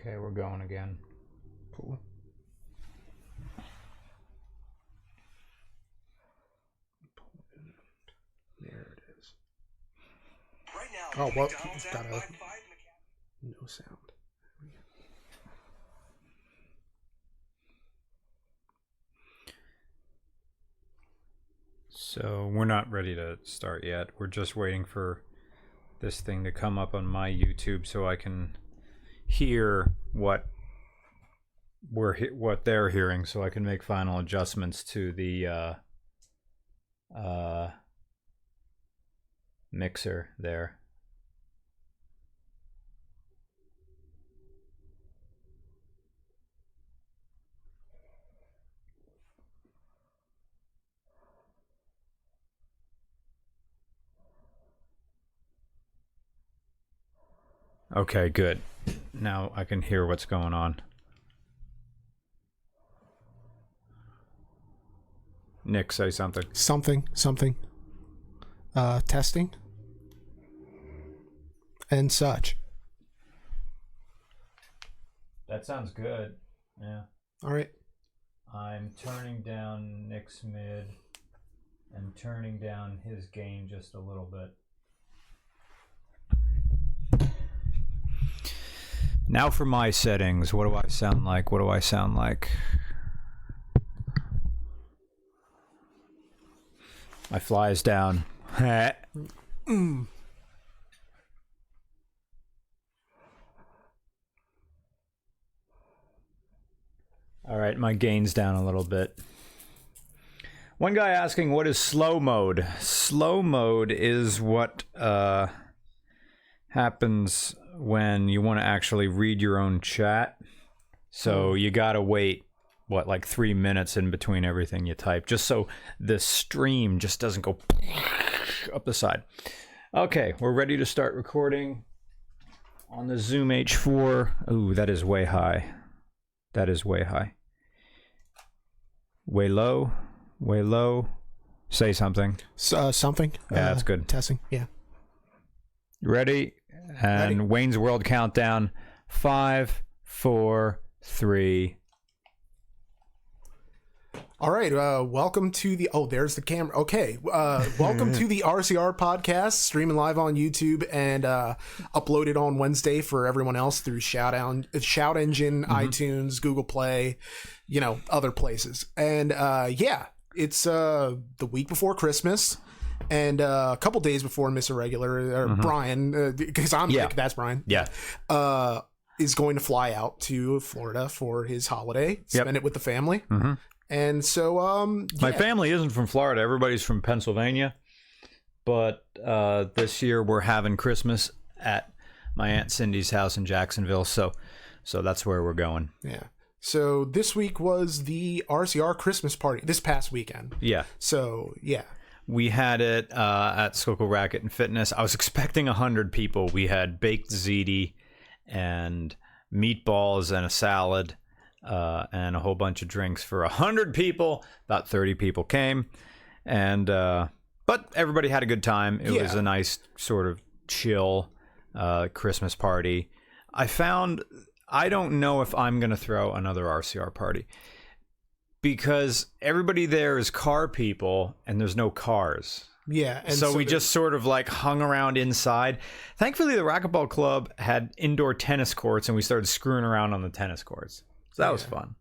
Okay, we're going again. Cool. There it is. Right now, Oh, well, McDonald's got app a by 5 no sound. So we're not ready to start yet. We're just waiting for this thing to come up on my YouTube so I can hear what they're hearing, so I can make final adjustments to the mixer there. Okay, good. Now I can hear what's going on. Nick, say something. Something. Testing. And such. That sounds good. Yeah. All right. I'm turning down Nick's mid and turning down his gain just a little bit. Now for my settings. What do I sound like? My fly is down. All right, my gain's down a little bit. One guy asking, what is slow mode? Slow mode is what happens when you want to actually read your own chat. So you gotta wait, like 3 minutes in between everything you type, just so the stream just doesn't go up the side. Okay, we're ready to start recording on the Zoom H4. Ooh, that is way high. That is way high. Way low. Say something. Something. Yeah, that's good. Testing. Yeah. Ready? And ready. Wayne's World countdown. 5, 4, 3. All right, welcome to the... Oh, there's the camera. Okay, welcome to the RCR podcast, streaming live on YouTube and uploaded on Wednesday for everyone else through Shout Engine, iTunes, Google Play, other places. And yeah, it's the week before Christmas and a couple days before Miss Irregular, or Brian, because I'm Nick, that's Brian. Yeah. Is going to fly out to Florida for his holiday, spend it with the family. And so, my family isn't from Florida. Everybody's from Pennsylvania. But this year we're having Christmas at my Aunt Cindy's house in Jacksonville. So that's where we're going. Yeah. So this week was the RCR Christmas Party, this past weekend. Yeah. So, yeah. We had it at Schuylkill Racket and Fitness. I was expecting 100 people. We had baked ziti and meatballs and a salad. And a whole bunch of drinks for 100 people. About 30 people came, and but everybody had a good time. It was a nice sort of chill Christmas party. I don't know if I'm going to throw another RCR party because everybody there is car people, and there's no cars. Yeah, and so we just sort of like hung around inside. Thankfully, the racquetball club had indoor tennis courts, and we started screwing around on the tennis courts. So that was fun.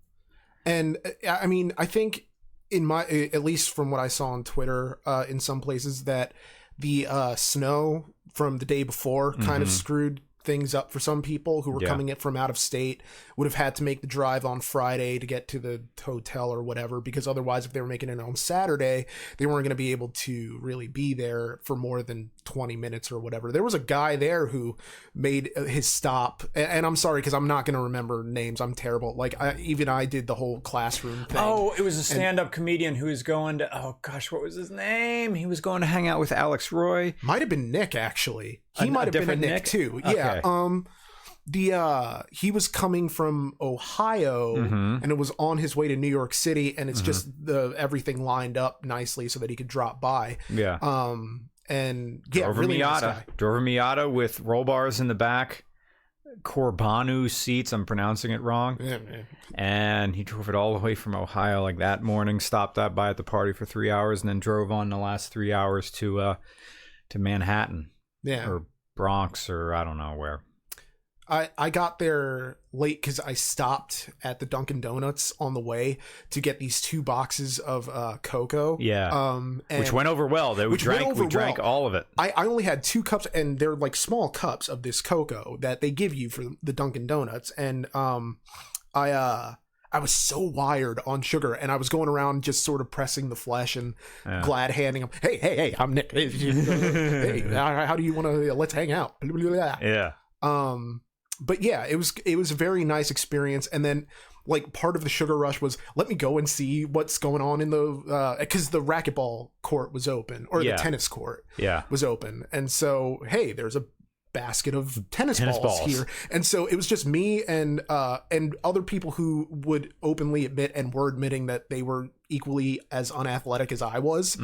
And I mean, I think at least from what I saw on Twitter, in some places that the snow from the day before kind of screwed things up for some people who were coming in from out of state, would have had to make the drive on Friday to get to the hotel or whatever, because otherwise if they were making it on Saturday, they weren't going to be able to really be there for more than 20 minutes or whatever. There was a guy there who made his stop, and I'm sorry because I'm not going to remember names, I'm terrible, like I did the whole classroom thing. Oh, it was a stand-up comedian who was going to, oh gosh, what was his name? He was going to hang out with Alex Roy. Might have been Nick, actually. He might have been a Nick too. Okay. Yeah. He was coming from Ohio and it was on his way to New York City, and it's just everything lined up nicely so that he could drop by. Yeah. And yeah, drove really a Miata. nice guy. Drove a Miata with roll bars in the back. Corbanu seats. I'm pronouncing it wrong. Yeah, man. And he drove it all the way from Ohio like that morning, stopped that by at the party for 3 hours, and then drove on the last 3 hours to Manhattan. Yeah. Or Bronx, or I don't know where. I got there late because I stopped at the Dunkin' Donuts on the way to get these 2 boxes of cocoa. Yeah. And Which went over well. We drank all of it. I only had 2 cups, and they're like small cups of this cocoa that they give you for the Dunkin' Donuts. And I was so wired on sugar, and I was going around just sort of pressing the flesh and glad handing them. Hey, I'm Nick. Hey, how do you want to? Let's hang out. Yeah. But yeah, it was a very nice experience. And then like part of the sugar rush was let me go and see what's going on in the because the racquetball court was open, or the tennis court was open, and so hey, there's a basket of tennis balls here, and so it was just me and other people who would openly admit and were admitting that they were equally as unathletic as I was,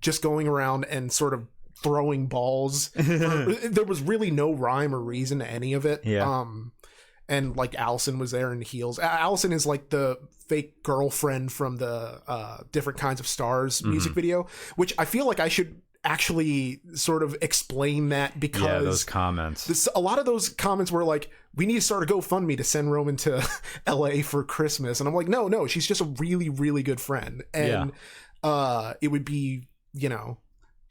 just going around and sort of throwing balls. There was really no rhyme or reason to any of it. And like Allison was there in heels. Allison is like the fake girlfriend from the Different Kinds of Stars music video, which I feel like I should actually sort of explain that, because those comments, a lot of those comments were like, we need to start a GoFundMe to send Roman to LA for Christmas, and I'm like, no, she's just a really, really good friend, and it would be,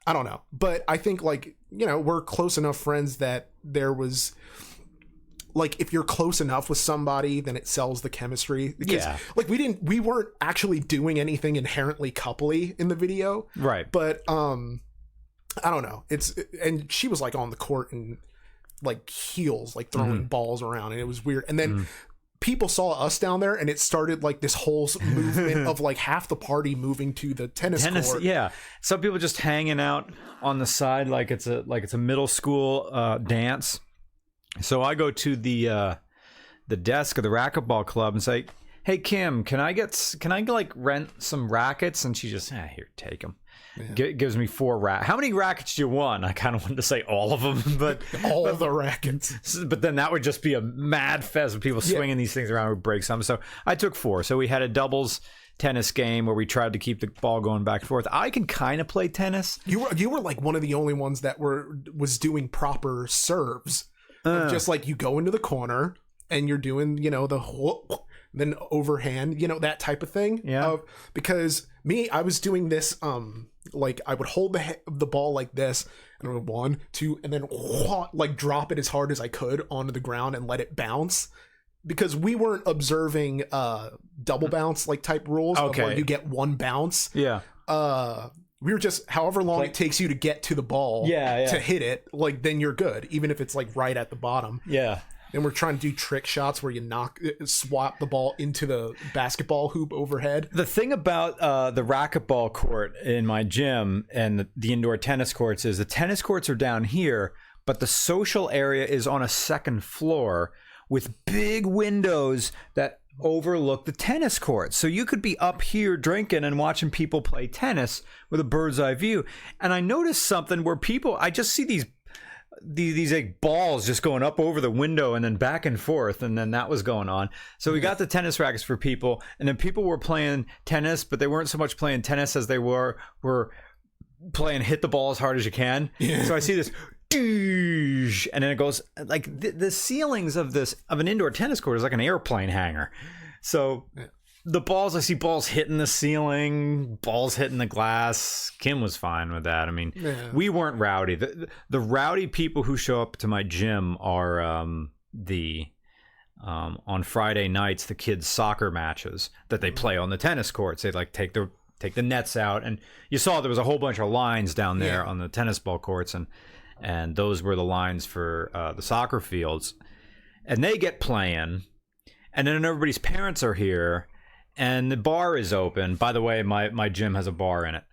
I don't know, but I think like, we're close enough friends that there was like, if you're close enough with somebody, then it sells the chemistry. Because, like, we weren't actually doing anything inherently coupley in the video, right? But I don't know. And she was like on the court in like heels, like throwing balls around, and it was weird. And then people saw us down there, and it started like this whole movement of like half the party moving to the tennis court. Yeah, some people just hanging out on the side like it's a middle school dance. So I go to the desk of the racquetball club and say, "Hey Kim, can I like rent some rackets?" And she just, here, take them. Yeah. Gives me 4 rackets. How many rackets do you want? I kind of wanted to say all of them, but all of the rackets. But then that would just be a mad fest with people swinging these things around, would break some. So I took 4. So we had a doubles tennis game where we tried to keep the ball going back and forth. I can kind of play tennis. You were like one of the only ones that was doing proper serves. Just like you go into the corner and you're doing, the whoop, then overhand, that type of thing. Yeah. Because I was doing this, like I would hold the ball like this, and I would 1, 2, and then like drop it as hard as I could onto the ground and let it bounce. Because we weren't observing double bounce like type rules, where you get 1 bounce. Yeah. We were just, however long it takes you to get to the ball to hit it, like then you're good, even if it's like right at the bottom. Yeah. And we're trying to do trick shots where you swap the ball into the basketball hoop overhead. The thing about the racquetball court in my gym and the indoor tennis courts is the tennis courts are down here, but the social area is on a 2nd floor with big windows that overlook the tennis court. So you could be up here drinking and watching people play tennis with a bird's eye view. And I noticed something where I just see these like balls just going up over the window and then back and forth, and then that was going on. So we got the tennis rackets for people, and then people were playing tennis, but they weren't so much playing tennis as they were playing hit the ball as hard as you can. Yeah. So I see this, and then it goes like the ceilings of an indoor tennis court is like an airplane hangar. So the balls, I see balls hitting the ceiling, balls hitting the glass. Kim was fine with that. I mean, we weren't rowdy. The rowdy people who show up to my gym are on Friday nights, the kids' soccer matches that they play on the tennis courts. They like take the nets out, and you saw there was a whole bunch of lines down there on the tennis ball courts, and those were the lines for the soccer fields. And they get playing, and then everybody's parents are here, and the bar is open. By the way, my gym has a bar in it.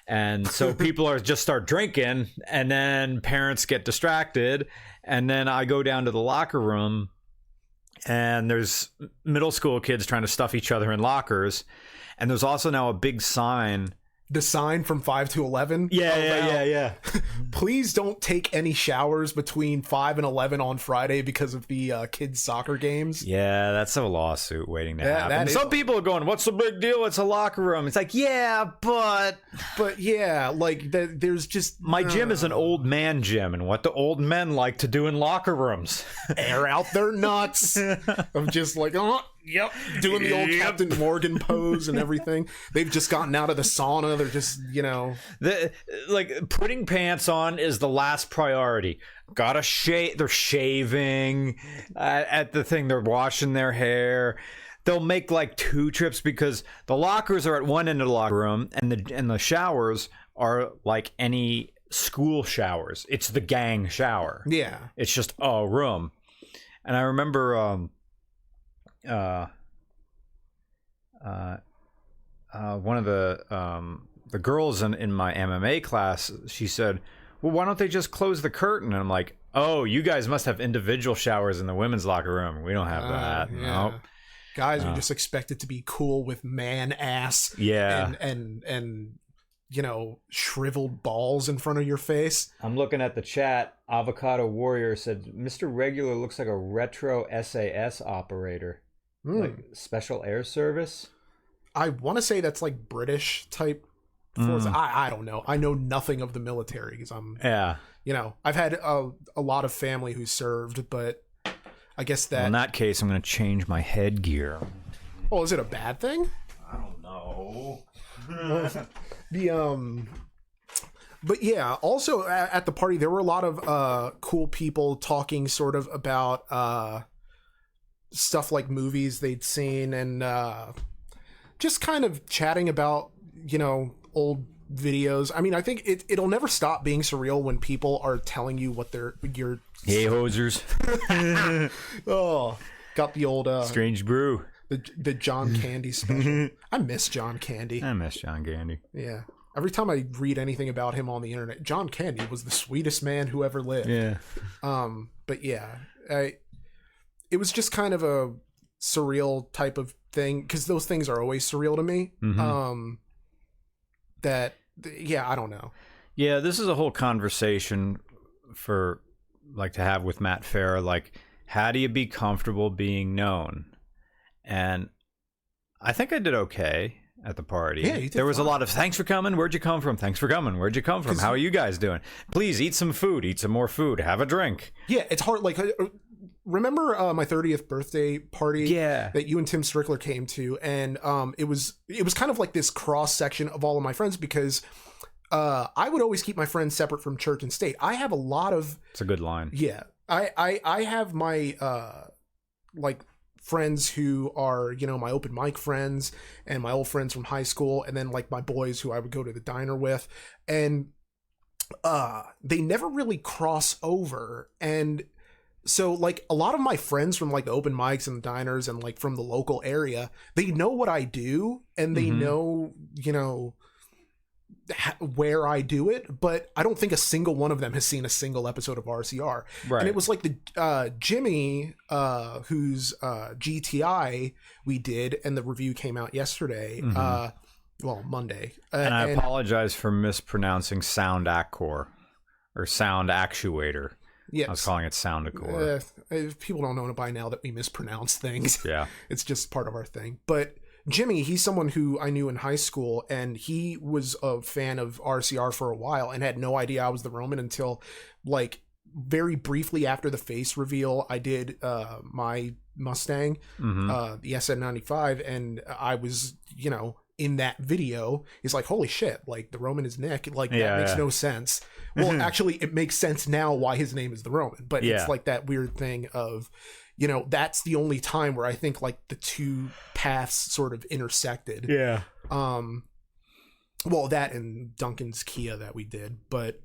And so people just start drinking, and then parents get distracted. And then I go down to the locker room, and there's middle school kids trying to stuff each other in lockers. And there's also now a big sign the sign from 5 to 11. Yeah. Please don't take any showers between 5 and 11 on Friday because of the kids' soccer games. Yeah, that's a lawsuit waiting to happen. that is- Some people are going, what's the big deal? It's a locker room. It's like, yeah, but yeah, like there's just my gym is an old man gym, and what do old men like to do in locker rooms? air out their nuts. I'm just like, yep, doing the old Captain Morgan pose and everything. They've just gotten out of the sauna. They're just, Like putting pants on is the last priority. Gotta shave. They're shaving at the thing. They're washing their hair. They'll make like 2 trips because the lockers are at one end of the locker room, and the showers are like any school showers. It's the gang shower. Yeah. It's just a room. And I remember one of the girls in my MMA class, she said, well, why don't they just close the curtain? And I'm like, oh, you guys must have individual showers in the women's locker room. We don't have that. Yeah. Nope. Guys are just expected to be cool with man ass. Yeah. And shriveled balls in front of your face. I'm looking at the chat. Avocado Warrior said, Mr. Regular looks like a retro SAS operator. Like Special Air Service. I want to say that's like British type force. I don't know. I know nothing of the military because I've had a lot of family who served, but I guess that... Well, in that case, I'm going to change my headgear. Oh, is it a bad thing? I don't know. But yeah, also at the party, there were a lot of cool people talking sort of about stuff like movies they'd seen and just kind of chatting about, old videos. I mean, I think it'll never stop being surreal when people are telling you what your Hey, hosers. Oh, got the old Strange brew. the John Candy special. I miss John Candy. I miss John Candy. Yeah. Every time I read anything about him on the internet, John Candy was the sweetest man who ever lived. Yeah. But yeah, it was just kind of a surreal type of thing because those things are always surreal to me. I don't know. Yeah, this is a whole conversation for to have with Matt Farah. Like, how do you be comfortable being known? And I think I did okay at the party. Yeah, you did there was fine. a lot of thanks for coming. Where'd you come from? Thanks for coming. Where'd you come from? How are you guys doing? Please eat some food. Eat some more food. Have a drink. Yeah, it's hard. Like, remember my 30th birthday party? Yeah. That you and Tim Strickler came to, and it was kind of like this cross section of all of my friends because I would always keep my friends separate from church and state. I have a lot of. It's a good line. Yeah, I have my friends who are my open mic friends and my old friends from high school, and then like my boys who I would go to the diner with, and they never really cross over. And so like a lot of my friends from like the open mics and the diners and like from the local area, they know what I do and they know where I do it, but I don't think a single one of them has seen a single episode of RCR. Right. And it was like the Jimmy, whose GTI we did, and the review came out yesterday. Monday. And I apologize for mispronouncing sound accore or sound actuator. Yes. I was calling it sound accore. People don't know by now that we mispronounce things. Yeah. It's just part of our thing. But Jimmy, he's someone who I knew in high school, and he was a fan of RCR for a while and had no idea I was the Roman until like very briefly after the face reveal. I did my Mustang, the SN95, and I was, in that video. He's like, holy shit, like the Roman is Nick. Like that makes no sense. Well, actually it makes sense now why his name is the Roman, but it's like that weird thing of, that's the only time where I think like the two paths sort of intersected. Yeah. Well, that and Duncan's Kia that we did, but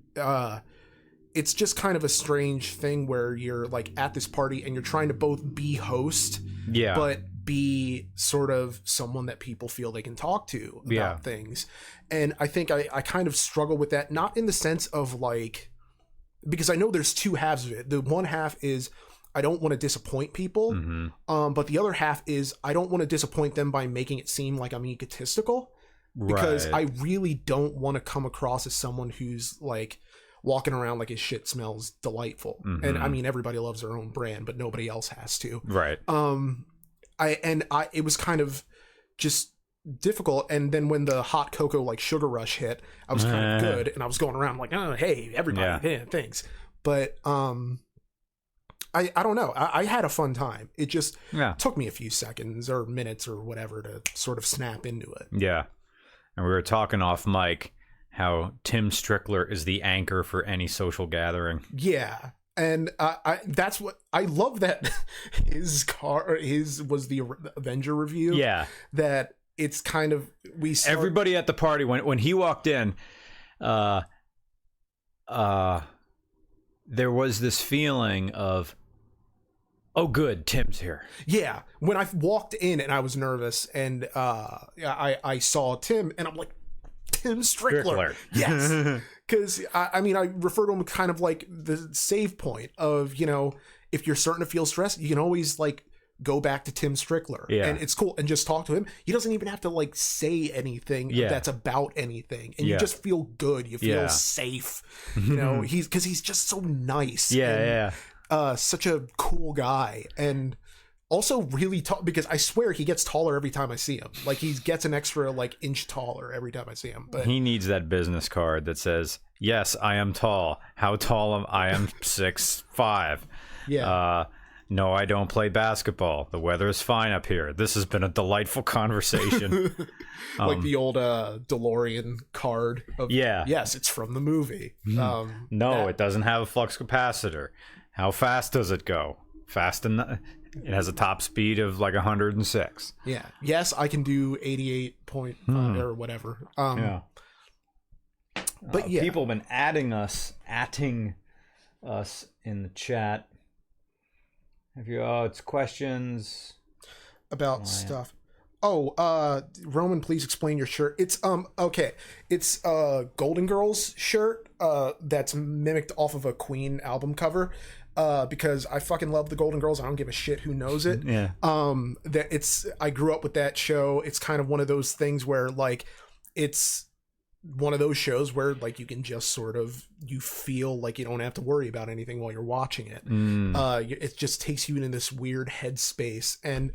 it's just kind of a strange thing where you're like at this party and you're trying to both be host, but be sort of someone that people feel they can talk to about things. And I think I kind of struggle with that, not in the sense of like, because I know there's two halves of it. The one half is I don't want to disappoint people. But the other half is I don't want to disappoint them by making it seem like I'm egotistical. because Right. I really don't want to come across as someone who's like walking around like his shit smells delightful. And I mean, everybody loves their own brand, but nobody else has to. Right. It was kind of just difficult. And then when the hot cocoa like sugar rush hit, I was kind of good, and I was going around like, oh hey everybody, yeah, thanks. But I don't know. I had a fun time. It just took me a few seconds or minutes or whatever to sort of snap into it. Yeah. And we were talking off mic how Tim Strickler is the anchor for any social gathering. Yeah. And that's what I love, that his was the Avenger review. Yeah. That it's kind of, everybody at the party when he walked in, there was this feeling of, oh good, Tim's here. Yeah. When I walked in and I was nervous, and I saw Tim, and I'm like, Tim Strickler. Yes. Because I mean, I refer to him kind of like the save point of, you know, if you're starting to feel stressed, you can always like go back to Tim Strickler. Yeah. And it's cool, and just talk to him. He doesn't even have to like say anything that's about anything, and you just feel good. You feel safe. You know, because he's just so nice. Yeah. Such a cool guy, and also really tall, because I swear he gets taller every time I see him. Like, he gets an extra like inch taller every time I see him. But he needs that business card that says, yes, I am tall. How tall am I? am 6'5". Yeah. No, I don't play basketball. The weather is fine up here. This has been a delightful conversation. Like the old DeLorean card of, yes, it's from the movie. No, it doesn't have a flux capacitor. How fast does it go? Fast enough. It has a top speed of like 106. Yeah. Yes, I can do 88.5 or whatever. Yeah. But yeah, people have been atting us in the chat. Have you? Oh, it's questions about stuff. Oh, Roman, please explain your shirt. It's okay. It's Golden Girls shirt that's mimicked off of a Queen album cover. Because I fucking love the Golden Girls. I don't give a shit who knows it. Yeah. I grew up with that show. It's kind of one of those things where like, it's one of those shows where like you can just sort of, you feel like you don't have to worry about anything while you're watching it. It just takes you in this weird headspace. And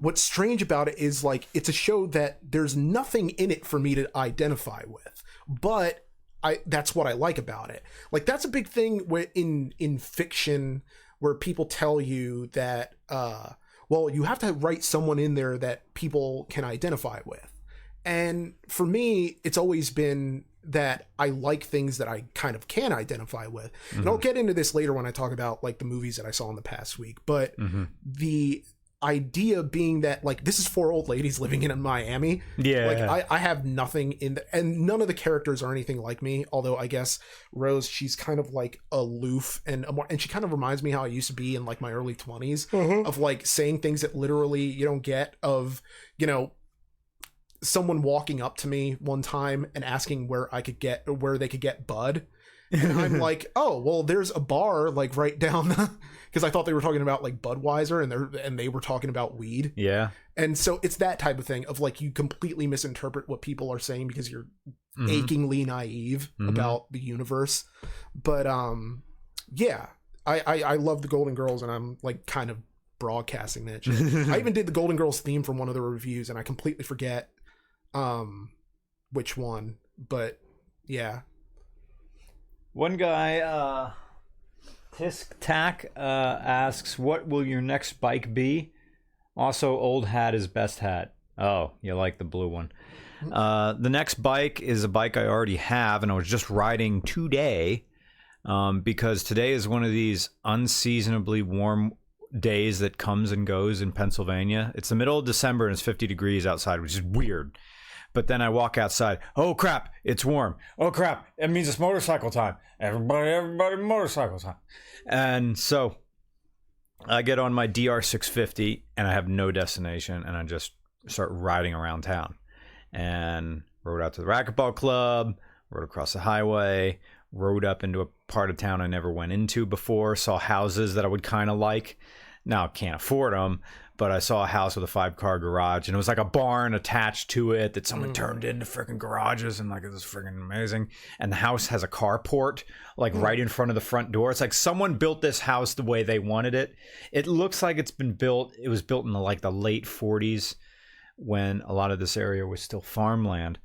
what's strange about it is like, it's a show that there's nothing in it for me to identify with, but that's what I like about it. Like, that's a big thing in fiction, where people tell you that, well, you have to write someone in there that people can identify with. And for me, it's always been that I like things that I kind of can identify with. And I'll get into this later when I talk about like the movies that I saw in the past week. But the idea being that like, this is 4 old ladies living in Miami. Yeah. Like, I have nothing and none of the characters are anything like me. Although I guess Rose, she's kind of like aloof and she kind of reminds me how I used to be in like my early 20s of like saying things that literally you don't get, of, you know, someone walking up to me one time and asking where they could get bud. And I'm like, oh, well, there's a bar like right down because I thought they were talking about like Budweiser, and they were talking about weed. Yeah. And so it's that type of thing of like, you completely misinterpret what people are saying because you're achingly naive about the universe. But yeah, I love the Golden Girls, and I'm like kind of broadcasting that shit. I even did the Golden Girls theme from one of the reviews, and I completely forget which one, but yeah. One guy, Tisk Tack, asks, what will your next bike be? Also, old hat is best hat. Oh, you like the blue one. The next bike is a bike I already have, and I was just riding today, because today is one of these unseasonably warm days that comes and goes in Pennsylvania. It's the middle of December, and it's 50 degrees outside, which is weird. But then I walk outside. Oh, crap. It's warm. Oh, crap. It means it's motorcycle time. Everybody, motorcycle time. And so I get on my DR650, and I have no destination, and I just start riding around town. And rode out to the racquetball club, rode across the highway, rode up into a part of town I never went into before, saw houses that I would kind of like. Now, I can't afford them, but I saw a house with a 5-car garage, and it was like a barn attached to it that someone turned into freaking garages, and like it was freaking amazing. And the house has a carport like right in front of the front door. It's like someone built this house the way they wanted it. It looks like it's been built. It was built in the late 40s when a lot of this area was still farmland,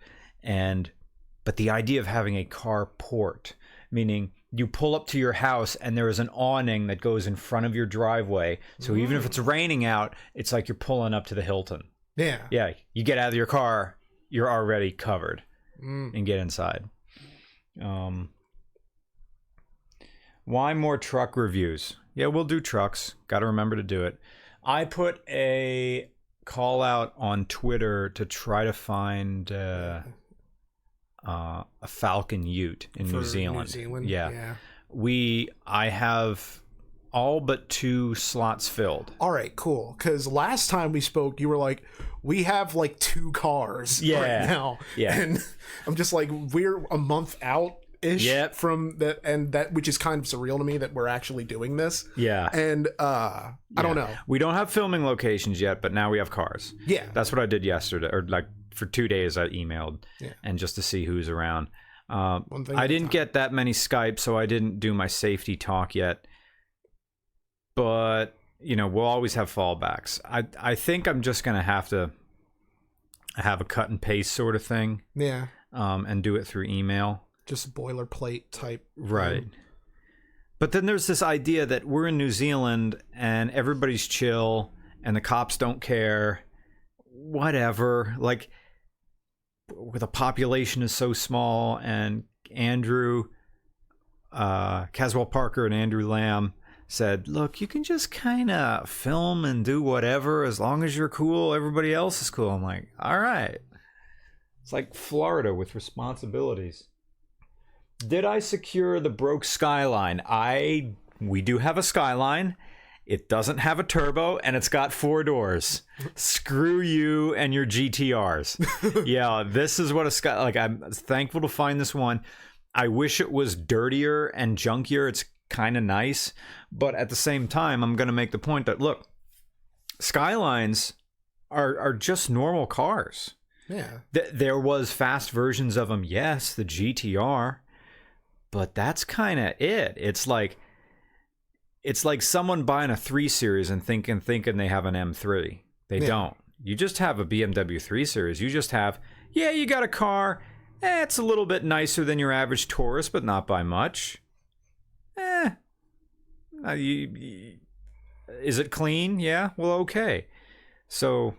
but the idea of having a carport, meaning you pull up to your house and there is an awning that goes in front of your driveway. So even if it's raining out, it's like you're pulling up to the Hilton. Yeah. Yeah. You get out of your car, you're already covered and get inside. Why more truck reviews? Yeah, we'll do trucks. Got to remember to do it. I put a call out on Twitter to try to find a Falcon Ute in New Zealand. Yeah. I have all but 2 slots filled. All right, cool. Because last time we spoke, you were like, we have like 2 cars right now. Yeah. And I'm just like, we're a month out ish from that, and that, which is kind of surreal to me that we're actually doing this. Yeah. And I don't know. We don't have filming locations yet, but now we have cars. Yeah. That's what I did yesterday, or like for 2 days I emailed and just to see who's around. I didn't get that many Skype, so I didn't do my safety talk yet. But, we'll always have fallbacks. I think I'm just going to have a cut and paste sort of thing. Yeah. And do it through email. Just boilerplate type. Right. But then there's this idea that we're in New Zealand and everybody's chill and the cops don't care. Whatever. Like, where the population is so small, and Caswell Parker and Andrew Lamb said, look, you can just kind of film and do whatever as long as you're cool, everybody else is cool. I'm like, all right. It's like Florida with responsibilities. Did I secure the broke Skyline? We do have a Skyline. It doesn't have a turbo, and it's got 4 doors. Screw you and your GTRs. Yeah, this is what a Sky... Like, I'm thankful to find this one. I wish it was dirtier and junkier. It's kind of nice. But at the same time, I'm going to make the point that, look, Skylines are just normal cars. Yeah. There was fast versions of them, yes, the GTR. But that's kind of it. It's like someone buying a 3 Series and thinking they have an M3. They don't. You just have a BMW 3 Series. You just have, you got a car. It's a little bit nicer than your average Taurus, but not by much. Is it clean? Yeah. Well, okay. So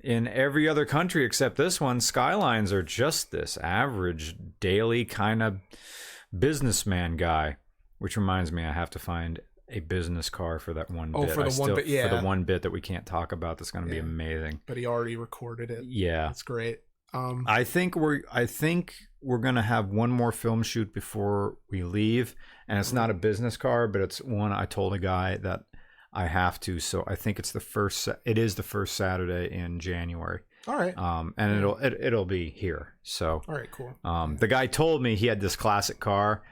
in every other country except this one, Skylines are just this average daily kind of businessman guy. Which reminds me, I have to find a business car for that one bit. For the one bit that we can't talk about. That's going to be amazing. But he already recorded it. Yeah, that's great. I think we're going to have one more film shoot before we leave, and it's not a business car, but it's one I told a guy that I have to. So I think it's it is the first Saturday in January. All right. And it'll be here. So all right, cool. The guy told me he had this classic car.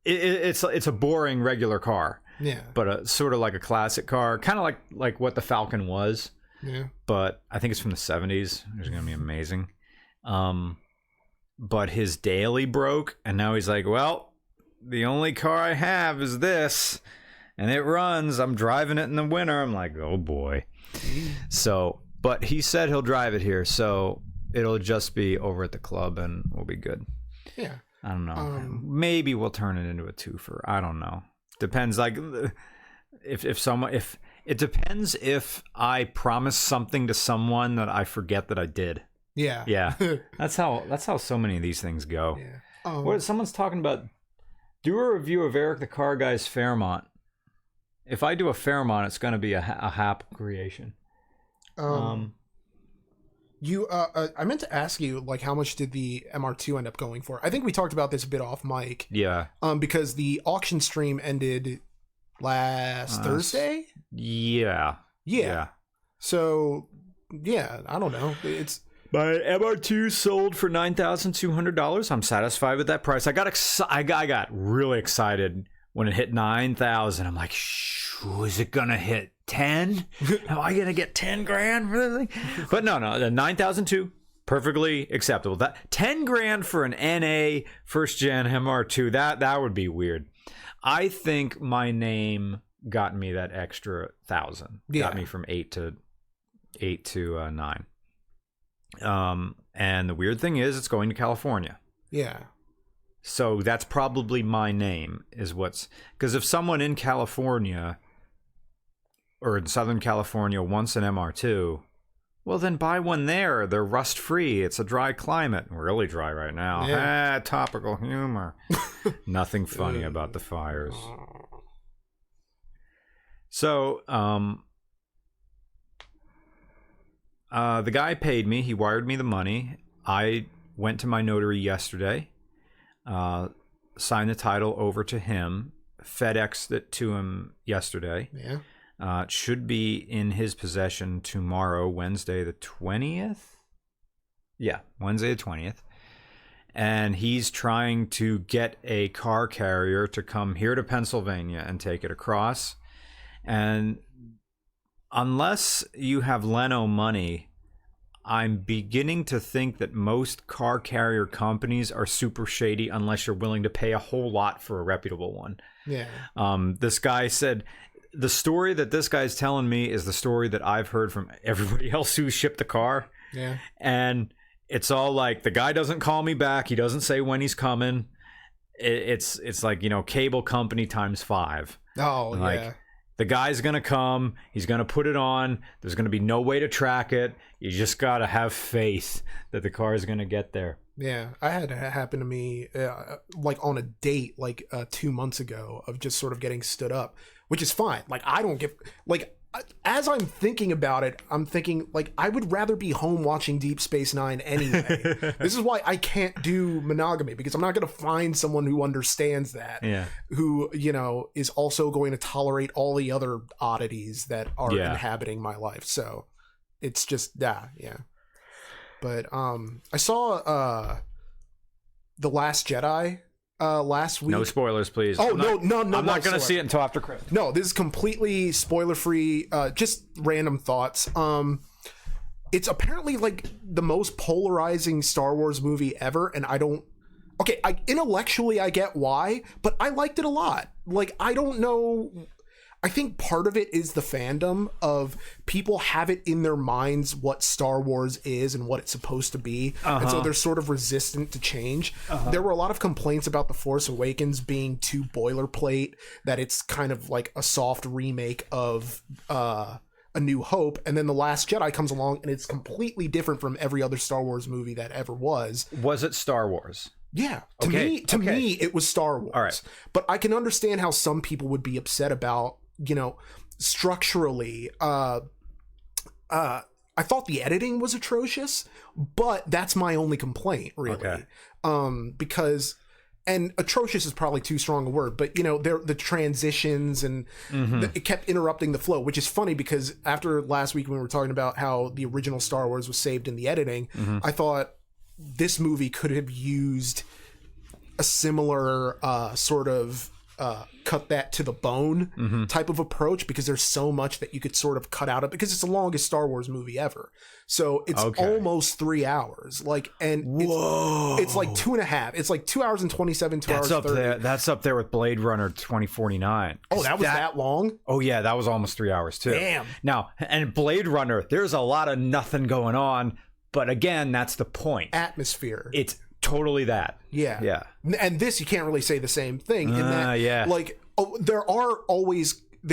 It's a boring regular car. Yeah. But sort of like a classic car, kind of like what the Falcon was. Yeah. But I think it's from the 70s. It's going to be amazing. But his daily broke, and now he's like, well, the only car I have is this, and it runs. I'm driving it in the winter. I'm like, oh boy. So, but he said he'll drive it here, so it'll just be over at the club, and we'll be good. Yeah. I don't know. Maybe we'll turn it into a twofer. I don't know. Depends. Like, if it depends if I promise something to someone that I forget that I did. Yeah. Yeah. That's how so many of these things go. Yeah. Someone's talking about, do a review of Eric the Car Guy's Fairmont. If I do a Fairmont, it's going to be a Hap creation. I meant to ask you, like, how much did the MR2 end up going for? I think we talked about this a bit off mic. Yeah. Because the auction stream ended last Thursday? Yeah. So, I don't know. My MR2 sold for $9,200. I'm satisfied with that price. I got really excited when it hit 9,000, I'm like, is it gonna hit 10? Am I gonna get 10 grand for this thing? But no, 9,002, perfectly acceptable. That 10 grand for an NA first gen MR2, that would be weird. I think my name got me that extra 1,000. Got me from 8 to 9. And the weird thing is, it's going to California. Yeah. So that's probably my name, is what's... Because if someone in California or in Southern California wants an MR2, well, then buy one there. They're rust-free. It's a dry climate. Really dry right now. Yeah. Topical humor. Nothing funny about the fires. So, the guy paid me. He wired me the money. I went to my notary yesterday, signed the title over to him, FedExed it to him yesterday. Yeah. It should be in his possession tomorrow, Wednesday the 20th. Yeah, Wednesday the 20th. And he's trying to get a car carrier to come here to Pennsylvania and take it across. And unless you have Leno money, I'm beginning to think that most car carrier companies are super shady unless you're willing to pay a whole lot for a reputable one. Yeah. This guy said, the story that this guy's telling me is the story that I've heard from everybody else who shipped the car. Yeah. And it's all like, the guy doesn't call me back. He doesn't say when he's coming. It's like, cable company times 5. Oh, like, yeah. The guy's going to come. He's going to put it on. There's going to be no way to track it. You just got to have faith that the car is going to get there. Yeah. I had it happen to me like on a date 2 months ago of just sort of getting stood up, which is fine. Like, I don't give... Like, as I'm thinking about it, I'm thinking, like, I would rather be home watching Deep Space Nine anyway. This is why I can't do monogamy, because I'm not going to find someone who understands that. Yeah. Who, is also going to tolerate all the other oddities that are inhabiting my life. So it's just, yeah. But I saw The Last Jedi last week. No spoilers, please. Oh, no. I'm not going to see it until after Christmas. No, this is completely spoiler free. Just random thoughts. It's apparently like the most polarizing Star Wars movie ever, and I don't. Okay, intellectually I get why, but I liked it a lot. Like, I don't know. I think part of it is the fandom of people have it in their minds what Star Wars is and what it's supposed to be. And so they're sort of resistant to change. There were a lot of complaints about The Force Awakens being too boilerplate, that it's kind of like a soft remake of A New Hope. And then The Last Jedi comes along and it's completely different from every other Star Wars movie that ever was. Was it Star Wars? Yeah, to me, it was Star Wars. All right. But I can understand how some people would be upset about, structurally. I thought the editing was atrocious, but that's my only complaint, really. Okay. Because, and atrocious is probably too strong a word, but the transitions and it kept interrupting the flow, which is funny because after last week when we were talking about how the original Star Wars was saved in the editing, I thought this movie could have used a similar sort of cut that to the bone type of approach, because there's so much that you could sort of cut out of, because it's the longest Star Wars movie ever. So it's almost 3 hours. Like, and it's like 2.5. It's like 2 hours and 27, 2 hours 30. That's up there with Blade Runner 2049. Oh, that was that long? Oh, yeah, that was almost 3 hours too. Damn. Now, and Blade Runner, there's a lot of nothing going on, but again, that's the point. Atmosphere. It's totally that. Yeah. And this, you can't really say the same thing in that, like, there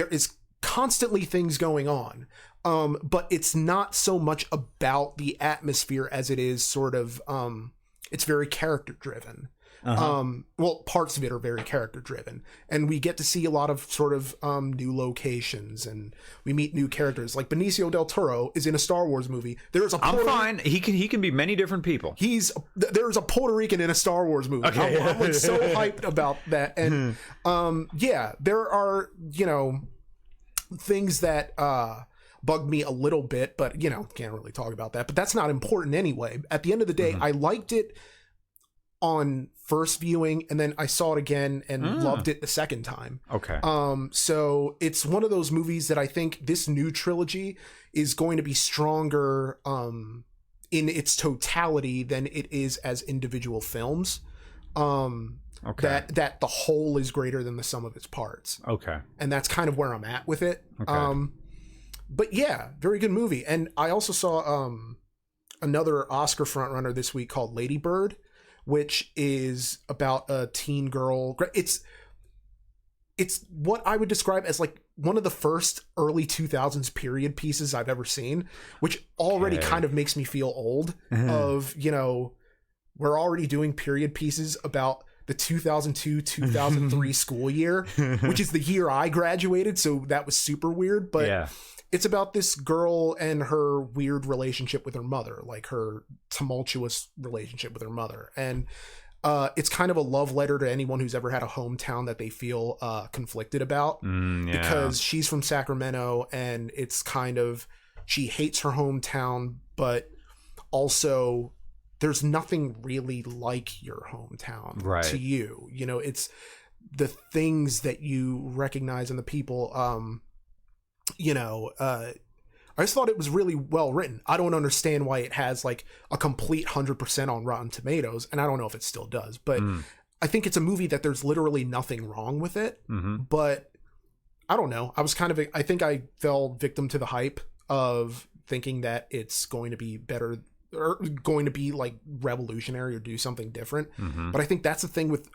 is constantly things going on. But it's not so much about the atmosphere as it is sort of, it's very character driven. Well, parts of it are very character driven, and we get to see a lot of sort of new locations, and we meet new characters. Like Benicio del Toro is in a Star Wars movie. There's a I'm fine. He can be many different people. There's a Puerto Rican in a Star Wars movie. Okay. I'm like so hyped about that, and there are things that bugged me a little bit, but can't really talk about that. But that's not important anyway. At the end of the day, I liked it on first viewing, and then I saw it again and loved it the second time. Okay. So it's one of those movies that I think this new trilogy is going to be stronger in its totality than it is as individual films. Okay. That the whole is greater than the sum of its parts. Okay. And that's kind of where I'm at with it. Okay. But yeah, very good movie. And I also saw another Oscar frontrunner this week called Lady Bird, which is about a teen girl. It's what I would describe as like one of the first early 2000s period pieces I've ever seen, which already kind of makes me feel old of, you know, we're already doing period pieces about the 2002-2003 school year, which is the year I graduated. So that was super weird. But it's about this girl and her weird relationship with her mother, like her tumultuous relationship with her mother. And it's kind of a love letter to anyone who's ever had a hometown that they feel conflicted about, because she's from Sacramento, and it's kind of, she hates her hometown, but also there's nothing really like your hometown to you. You know, it's the things that you recognize in the people. I just thought it was really well written. I don't understand why it has like a complete 100% on Rotten Tomatoes, and I don't know if it still does, but I think it's a movie that there's literally nothing wrong with it. But I don't know. I think I fell victim to the hype of thinking that it's going to be better, or going to be like revolutionary or do something different. But I think that's the thing with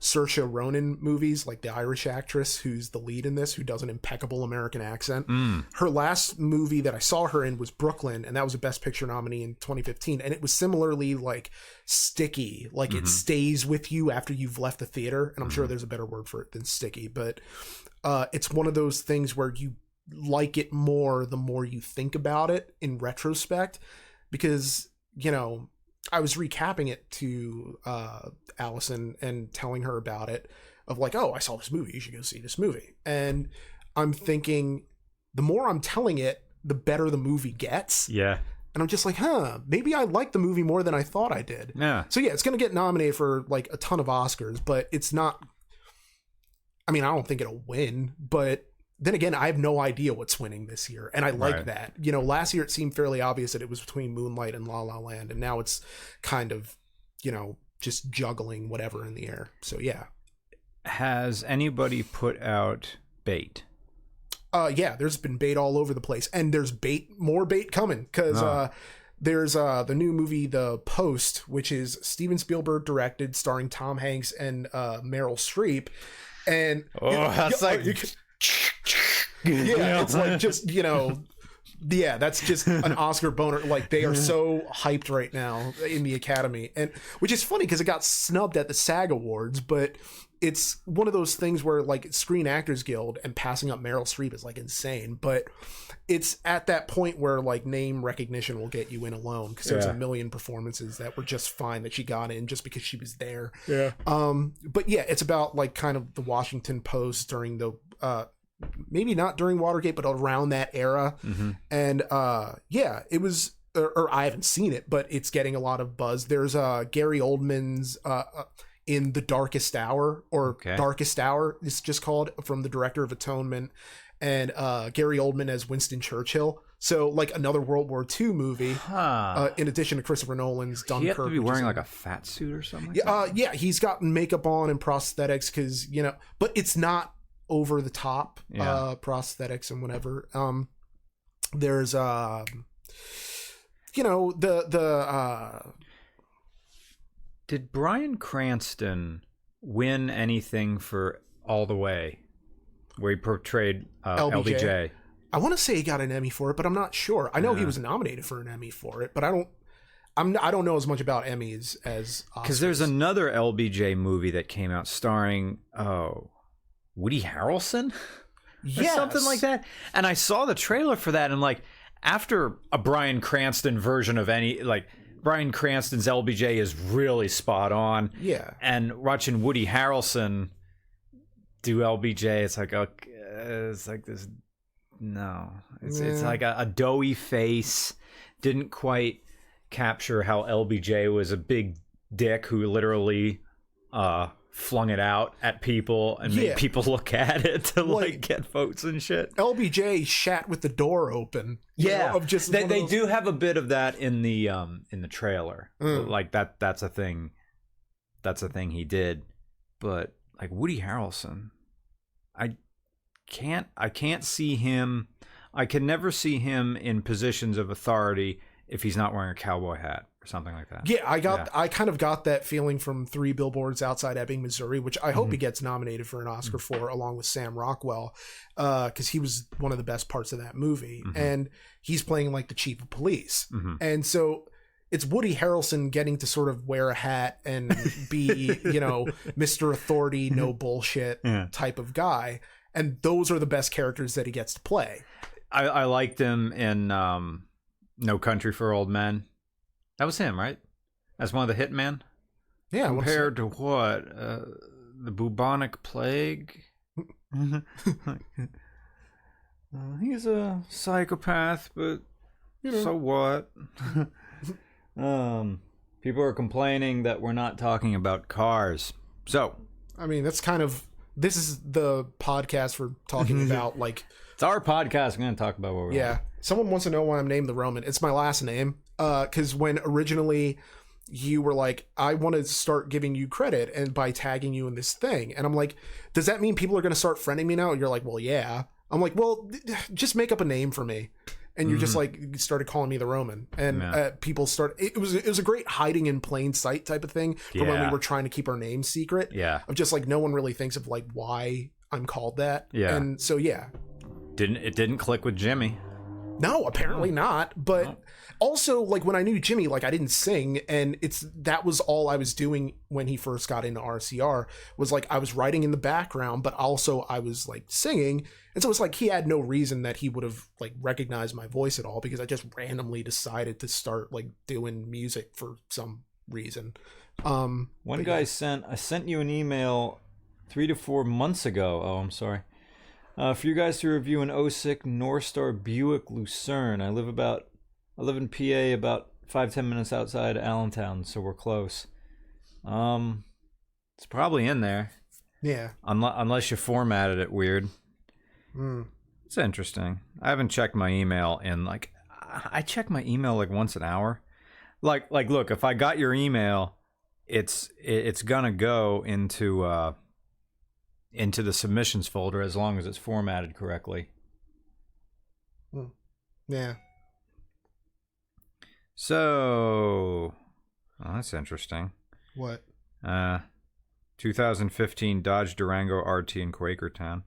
Saoirse Ronan movies, like the Irish actress who's the lead in this, who does an impeccable American accent. Her last movie that I saw her in was Brooklyn, and that was a Best Picture nominee in 2015, and it was similarly like sticky, like it stays with you after you've left the theater, and I'm sure there's a better word for it than sticky, but it's one of those things where you like it more the more you think about it in retrospect, because, you know, I was recapping it to Allison and telling her about it, of like, oh, I saw this movie, you should go see this movie. And I'm thinking, the more I'm telling it, the better the movie gets. Yeah. And I'm just like, maybe I like the movie more than I thought I did. Yeah. So yeah, it's going to get nominated for like a ton of Oscars, but it's not, I mean, I don't think it'll win, but then again, I have no idea what's winning this year, and I like that. You know, last year it seemed fairly obvious that it was between Moonlight and La La Land, and now it's kind of, you know, just juggling whatever in the air. So yeah. Has anybody put out bait? Yeah, there's been bait all over the place, and there's more bait coming, because there's the new movie The Post, which is Steven Spielberg directed, starring Tom Hanks and Meryl Streep, and that's like. Yeah, it's like, just, you know, yeah, that's just an Oscar boner. Like, they are so hyped right now in the Academy, and which is funny because it got snubbed at the SAG Awards, but it's one of those things where like Screen Actors Guild and passing up Meryl Streep is like insane, but it's at that point where like name recognition will get you in alone, because there's a million performances that were just fine that she got in just because she was there. Yeah. But yeah, it's about like kind of the Washington Post during the maybe not during Watergate, but around that era. And yeah, it was, or I haven't seen it, but it's getting a lot of buzz. There's Gary Oldman's in The Darkest Hour, or Darkest Hour, it's just called, from the director of Atonement, and Gary Oldman as Winston Churchill. So like another World War II movie, in addition to Christopher Nolan's Dunkirk. He have to be wearing like a fat suit or something? Yeah, he's got makeup on and prosthetics, because, you know, but it's not over the top prosthetics and whatever. There's you know, the did Bryan Cranston win anything for All the Way, where he portrayed LBJ? I want to say he got an Emmy for it, but I'm not sure. I know he was nominated for an Emmy for it, but I don't know as much about Emmys as Oscars. Because there's another LBJ movie that came out starring Woody Harrelson, or something like that. And I saw the trailer for that, and like, after a Bryan Cranston version of any, like, Bryan Cranston's LBJ is really spot on. Yeah. And watching Woody Harrelson do LBJ, it's like, okay, it's like this. No, it's like a doughy face. Didn't quite capture how LBJ was a big dick who literally flung it out at people and made people look at it to like get votes and shit. LBJ shat with the door open. Of just they do have a bit of that in the trailer. Like that's a thing. That's a thing he did. But like Woody Harrelson, I can't see him. I can never see him in positions of authority if he's not wearing a cowboy hat or something like that. Yeah, I kind of got that feeling from 3 Billboards Outside Ebbing, Missouri, which I hope he gets nominated for an Oscar for, along with Sam Rockwell, because he was one of the best parts of that movie. And he's playing like the chief of police. And so it's Woody Harrelson getting to sort of wear a hat and be, Mr. Authority, no bullshit type of guy. And those are the best characters that he gets to play. I liked him in No Country for Old Men. That was him, right? As one of the hitmen? Yeah. Compared to what? The bubonic plague? He's a psychopath, but so what? People are complaining that we're not talking about cars. So, I mean, this is the podcast we're talking about, like... It's our podcast. I'm going to talk about what we're on. Someone wants to know why I'm named the Roman. It's my last name. Because when originally you were like, I want to start giving you credit and by tagging you in this thing. And I'm like, does that mean people are going to start friending me now? And you're like, well, yeah. I'm like, well, just make up a name for me. And you're just like, started calling me the Roman. And people it was a great hiding in plain sight type of thing for when we were trying to keep our names secret. Yeah. Of just like, no one really thinks of like why I'm called that. Yeah. And so, It didn't click with Jimmy. No, apparently not. But also, like, when I knew Jimmy, like, I didn't sing, and that was all I was doing when he first got into RCR, was like I was writing in the background, but also I was like singing. And so it's like he had no reason that he would have like recognized my voice at all, because I just randomly decided to start like doing music for some reason. One guy I sent you an email 3 to 4 months ago. Oh, I'm sorry. For you guys to review an 06 North Star Buick Lucerne. I live in PA, about 5-10 minutes outside of Allentown, so we're close. It's probably in there. Yeah. Unless you formatted it weird. It's interesting. I haven't checked my email in like I check my email like once an hour. Like look, if I got your email, it's gonna go into the submissions folder as long as it's formatted correctly. Yeah. So, that's interesting. What? 2015 Dodge Durango RT in Quakertown.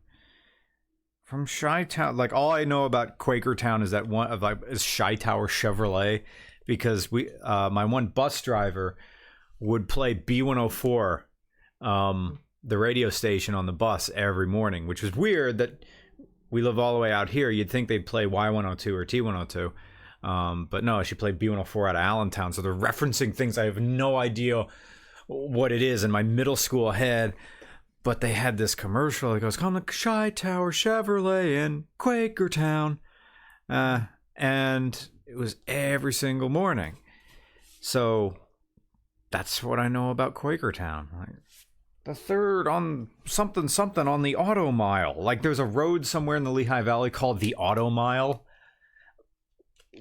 From Chi-Town, like all I know about Quakertown is that is Chi-Tower Chevrolet, because my one bus driver would play B104, the radio station on the bus every morning, which was weird that we live all the way out here. You'd think they'd play Y102 or T102. But no, she played B104 out of Allentown. So they're referencing things I have no idea what it is in my middle school head. But they had this commercial that goes, come to Chi-Tower Chevrolet in Quakertown. And it was every single morning. So that's what I know about Quakertown. Like, the third on something on the Auto Mile. Like there's a road somewhere in the Lehigh Valley called the Auto Mile,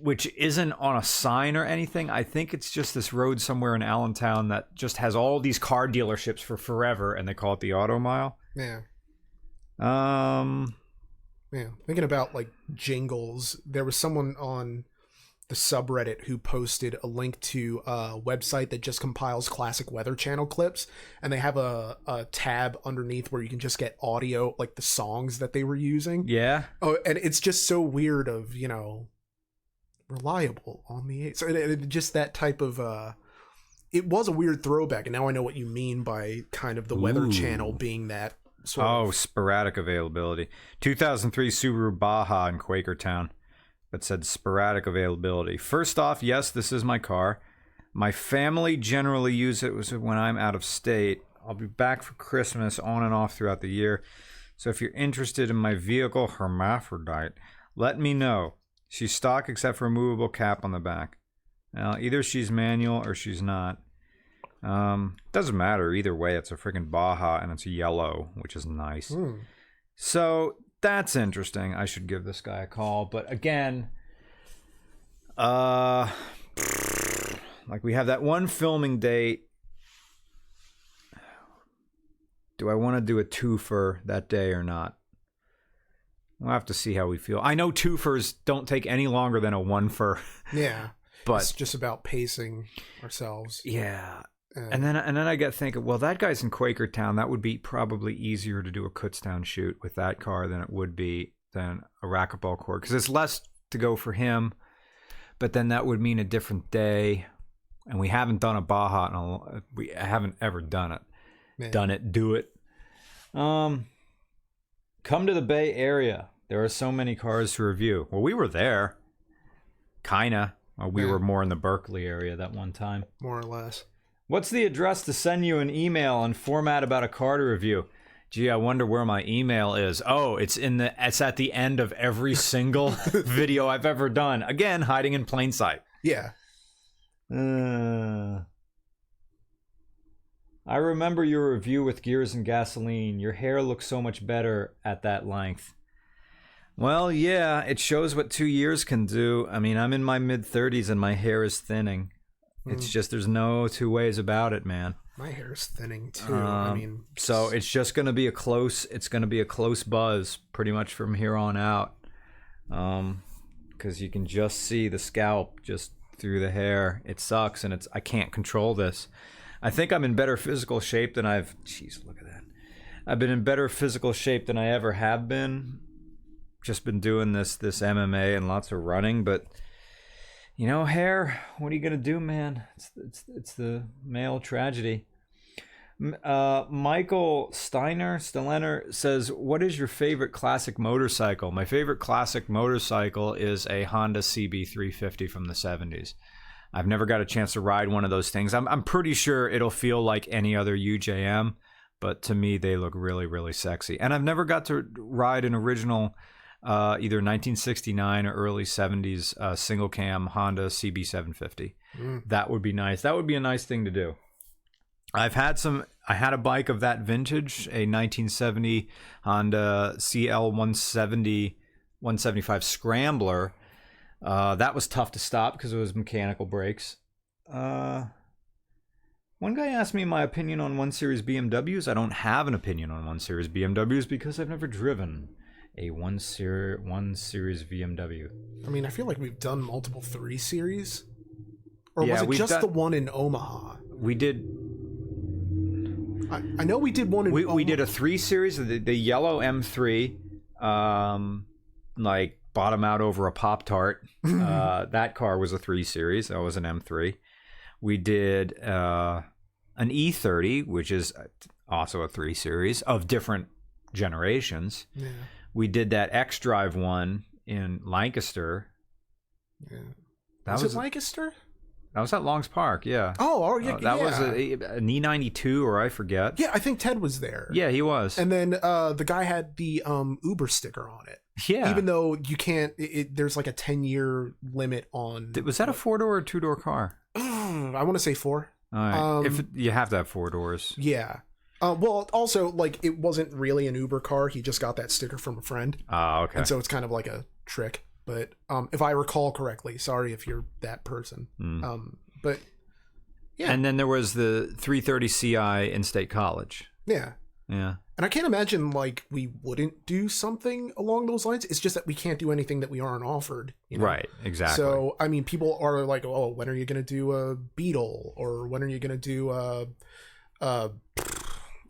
which isn't on a sign or anything. I think it's just this road somewhere in Allentown that just has all these car dealerships for forever, and they call it the Auto Mile. Yeah. Thinking about like jingles, there was someone on the subreddit who posted a link to a website that just compiles classic Weather Channel clips, and they have a tab underneath where you can just get audio, like the songs that they were using. Yeah. Oh, and it's just so weird of, reliable on the so it just that type of it was a weird throwback, and now I know what you mean by kind of the Weather Channel being that sort of sporadic availability. 2003 Subaru Baja in Quakertown that said sporadic availability. First off, yes, this is my car. My family generally use it when I'm out of state. I'll be back for Christmas on and off throughout the year. So if you're interested in my vehicle, Hermaphrodite, let me know. She's stock except for a removable cap on the back. Now, either she's manual or she's not. Doesn't matter either way. It's a freaking Baja and it's yellow, which is nice. So that's interesting. I should give this guy a call. But again, like we have that one filming date. Do I want to do a twofer that day or not? We'll have to see how we feel. I know twofers don't take any longer than a one-fer. Yeah. But it's just about pacing ourselves. Yeah. And then I get thinking, well, that guy's in Quakertown. That would be probably easier to do a Kutztown shoot with that car than it would be than a racquetball court, because it's less to go for him. But then that would mean a different day, and we haven't done a Baja. We haven't ever done it. Do it. Come to the Bay Area. There are so many cars to review. Well, we were there. Kinda. We were more in the Berkeley area that one time. More or less. What's the address to send you an email and format about a car to review? Gee, I wonder where my email is. Oh, it's at the end of every single video I've ever done. Again, hiding in plain sight. Yeah. I remember your review with Gears and Gasoline. Your hair looks so much better at that length. Well, yeah, it shows what 2 years can do. I mean, I'm in my mid-30s and my hair is thinning. It's just, there's no two ways about it, man. My hair is thinning too. I mean, so it's just going to be a close buzz pretty much from here on out. Because you can just see the scalp just through the hair. It sucks, and I can't control this. I think I'm in better physical shape than jeez, look at that. I've been in better physical shape than I ever have been. Just been doing this MMA and lots of running, but you know, hair, what are you gonna do, man? It's the male tragedy. Michael Steiner says, what is your favorite classic motorcycle? My favorite classic motorcycle is a Honda CB350 from the 70s. I've never got a chance to ride one of those things. I'm pretty sure it'll feel like any other UJM, but to me, they look really, really sexy. And I've never got to ride an original either 1969 or early 70s single cam Honda CB750. That would be nice. That would be a nice thing to do. I had a bike of that vintage, a 1970 Honda CL170 175 Scrambler. That was tough to stop because it was mechanical brakes. One guy asked me my opinion on 1 Series BMWs. I don't have an opinion on 1 Series BMWs because I've never driven a 1 Series BMW. I mean, I feel like we've done multiple 3 Series. Or was it just the one in Omaha? We did. I know we did one in Omaha. We did a 3 Series, the yellow M3, like bottom out over a Pop-Tart. That car was a 3 Series. That was an M3. We did an E30, which is also a 3 Series of different generations. Yeah. We did that X-Drive one in Lancaster. Yeah. Was it Lancaster? That was at Long's Park, yeah. Oh, yeah. That was an E92, or I forget. Yeah, I think Ted was there. Yeah, he was. And then the guy had the Uber sticker on it. Yeah. Even though you can't, there's like a 10-year limit on... Was that a 4-door or 2-door car? I want to say 4. All right. If you have to have 4 doors. Yeah. Well, also, like, it wasn't really an Uber car. He just got that sticker from a friend. Oh, okay. And so it's kind of like a trick. But if I recall correctly, sorry if you're that person. But, yeah. And then there was the 330 CI in State College. Yeah. Yeah. And I can't imagine, like, we wouldn't do something along those lines. It's just that we can't do anything that we aren't offered. You know? Right, exactly. So, I mean, people are like, oh, when are you going to do a Beetle? Or when are you going to do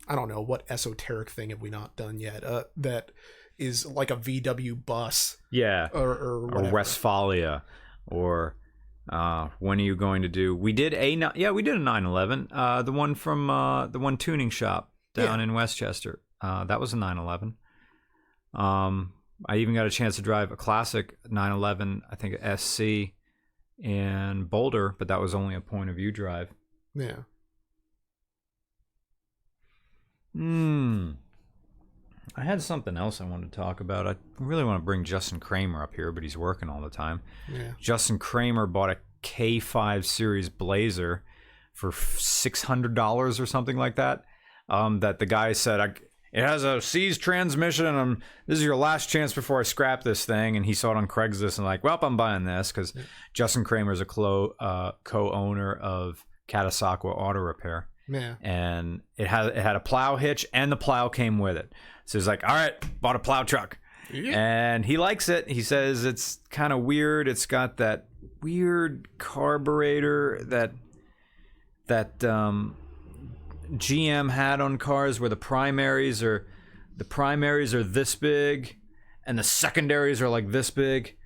I don't know, what esoteric thing have we not done yet? That is like a VW bus. Yeah. Or whatever. Or Westphalia. Or when are you going to do... We did a 911. The one from the one tuning shop down in Westchester. That was a 911. I even got a chance to drive a classic 911, I think SC in Boulder, but that was only a point of view drive. Yeah. I had something else I wanted to talk about. I really want to bring Justin Kramer up here, but he's working all the time. Yeah. Justin Kramer bought a K5 Series Blazer for $600 or something like that. That the guy said, it has a seized transmission, and this is your last chance before I scrap this thing. And he saw it on Craigslist and like, well, I'm buying this because Justin Kramer's a co-owner of Catasauqua Auto Repair. Yeah. And it had a plow hitch, and the plow came with it. So he's like, all right, bought a plow truck. Yeah. And he likes it. He says it's kind of weird. It's got that weird carburetor that GM had on cars where the primaries are this big and the secondaries are like this big.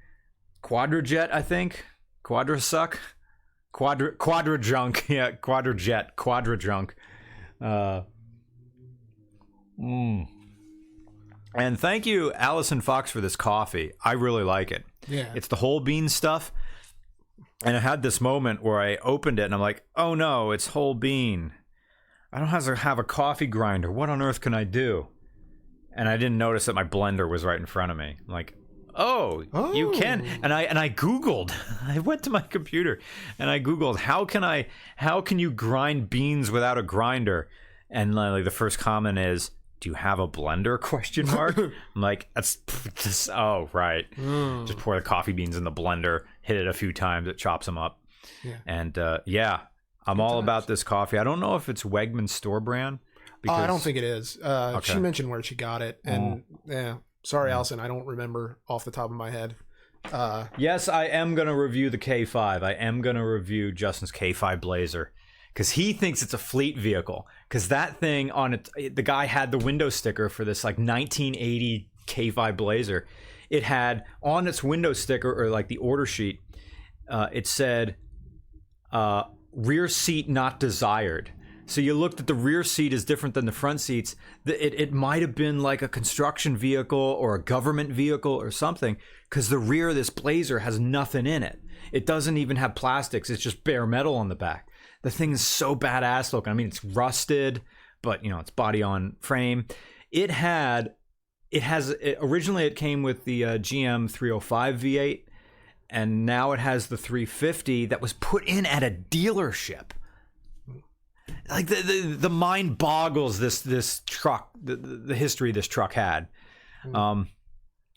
Quadrajet, I think. Quadrajunk. Yeah, Quadrajunk. And thank you, Allison Fox, for this coffee. I really like it. Yeah. It's the whole bean stuff. And I had this moment where I opened it and I'm like, oh no, it's whole bean. I don't have a coffee grinder. What on earth can I do? And I didn't notice that my blender was right in front of me. I'm like, oh, you can. And I Googled. I went to my computer and I Googled, how can you grind beans without a grinder? And like the first comment is, do you have a blender? Question mark. I'm like, that's just, oh, right. Just pour the coffee beans in the blender, hit it a few times, it chops them up. Yeah. And yeah, I'm all about this coffee. I don't know if it's Wegmans store brand. Because... I don't think it is. Okay. She mentioned where she got it. And yeah, sorry, Allison, I don't remember off the top of my head. Yes, I am going to review the K5. I am going to review Justin's K5 Blazer. Because he thinks it's a fleet vehicle. Because that thing on it, the guy had the window sticker for this like 1980 K5 Blazer. It had on its window sticker, or like the order sheet, it said, rear seat not desired. So you looked at the rear seat is different than the front seats. It might have been like a construction vehicle or a government vehicle or something. Because the rear of this Blazer has nothing in it. It doesn't even have plastics. It's just bare metal on the back. The thing is so badass looking. I mean, it's rusted, but you know, it's body on frame. Originally it came with the GM 305 V8, and now it has the 350 that was put in at a dealership. Like the mind boggles this truck, the history this truck had.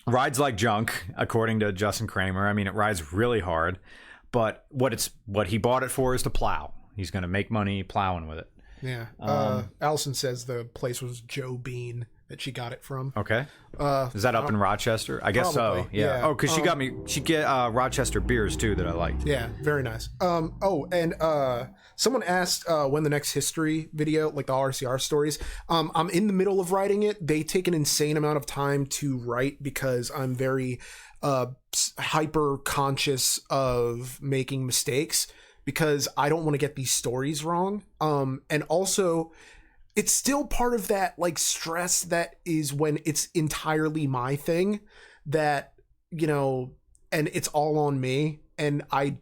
Rides like junk, according to Justin Kramer. I mean, it rides really hard, but what he bought it for is to plow. He's going to make money plowing with it. Yeah. Allison says the place was Joe Bean that she got it from. Okay. Is that up in Rochester? I guess probably, so. Yeah. Oh, because she get Rochester beers too that I liked. Yeah, very nice. Someone asked when the next history video, like the RCR stories. I'm in the middle of writing it. They take an insane amount of time to write because I'm very hyper conscious of making mistakes. Because I don't want to get these stories wrong. And also, it's still part of that like stress that is when it's entirely my thing that, you know, and it's all on me. And I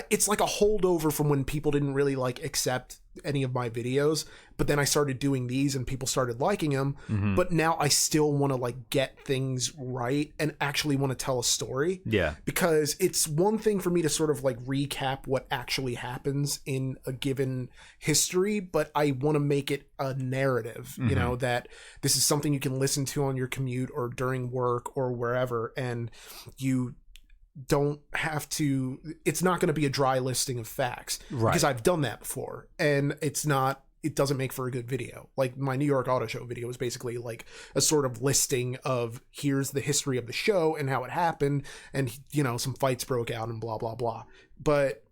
it's like a holdover from when people didn't really like accept any of my videos, but then I started doing these and people started liking them. Mm-hmm. But now I still want to like get things right and actually want to tell a story. Yeah. Because it's one thing for me to sort of like recap what actually happens in a given history, but I want to make it a narrative, mm-hmm. you know, that this is something you can listen to on your commute or during work or wherever, and you don't have to, it's not going to be a dry listing of facts, right? Because I've done that before, and it doesn't make for a good video. Like my New York Auto Show video was basically like a sort of listing of here's the history of the show and how it happened, and you know, some fights broke out and blah blah blah. But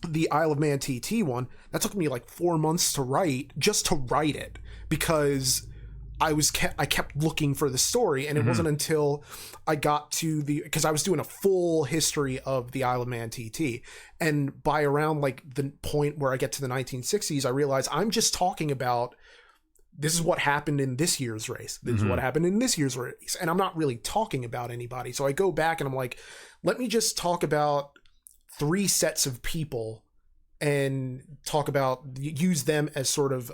the Isle of Man TT one, that took me like 4 months to write, just to write it, because I kept looking for the story, and it mm-hmm. wasn't until I got to because I was doing a full history of the Isle of Man TT, and by around like the point where I get to the 1960s, I realized I'm just talking about this is what happened in this year's race. This mm-hmm. is what happened in this year's race, and I'm not really talking about anybody. So I go back and I'm like, let me just talk about 3 sets of people and use them as sort of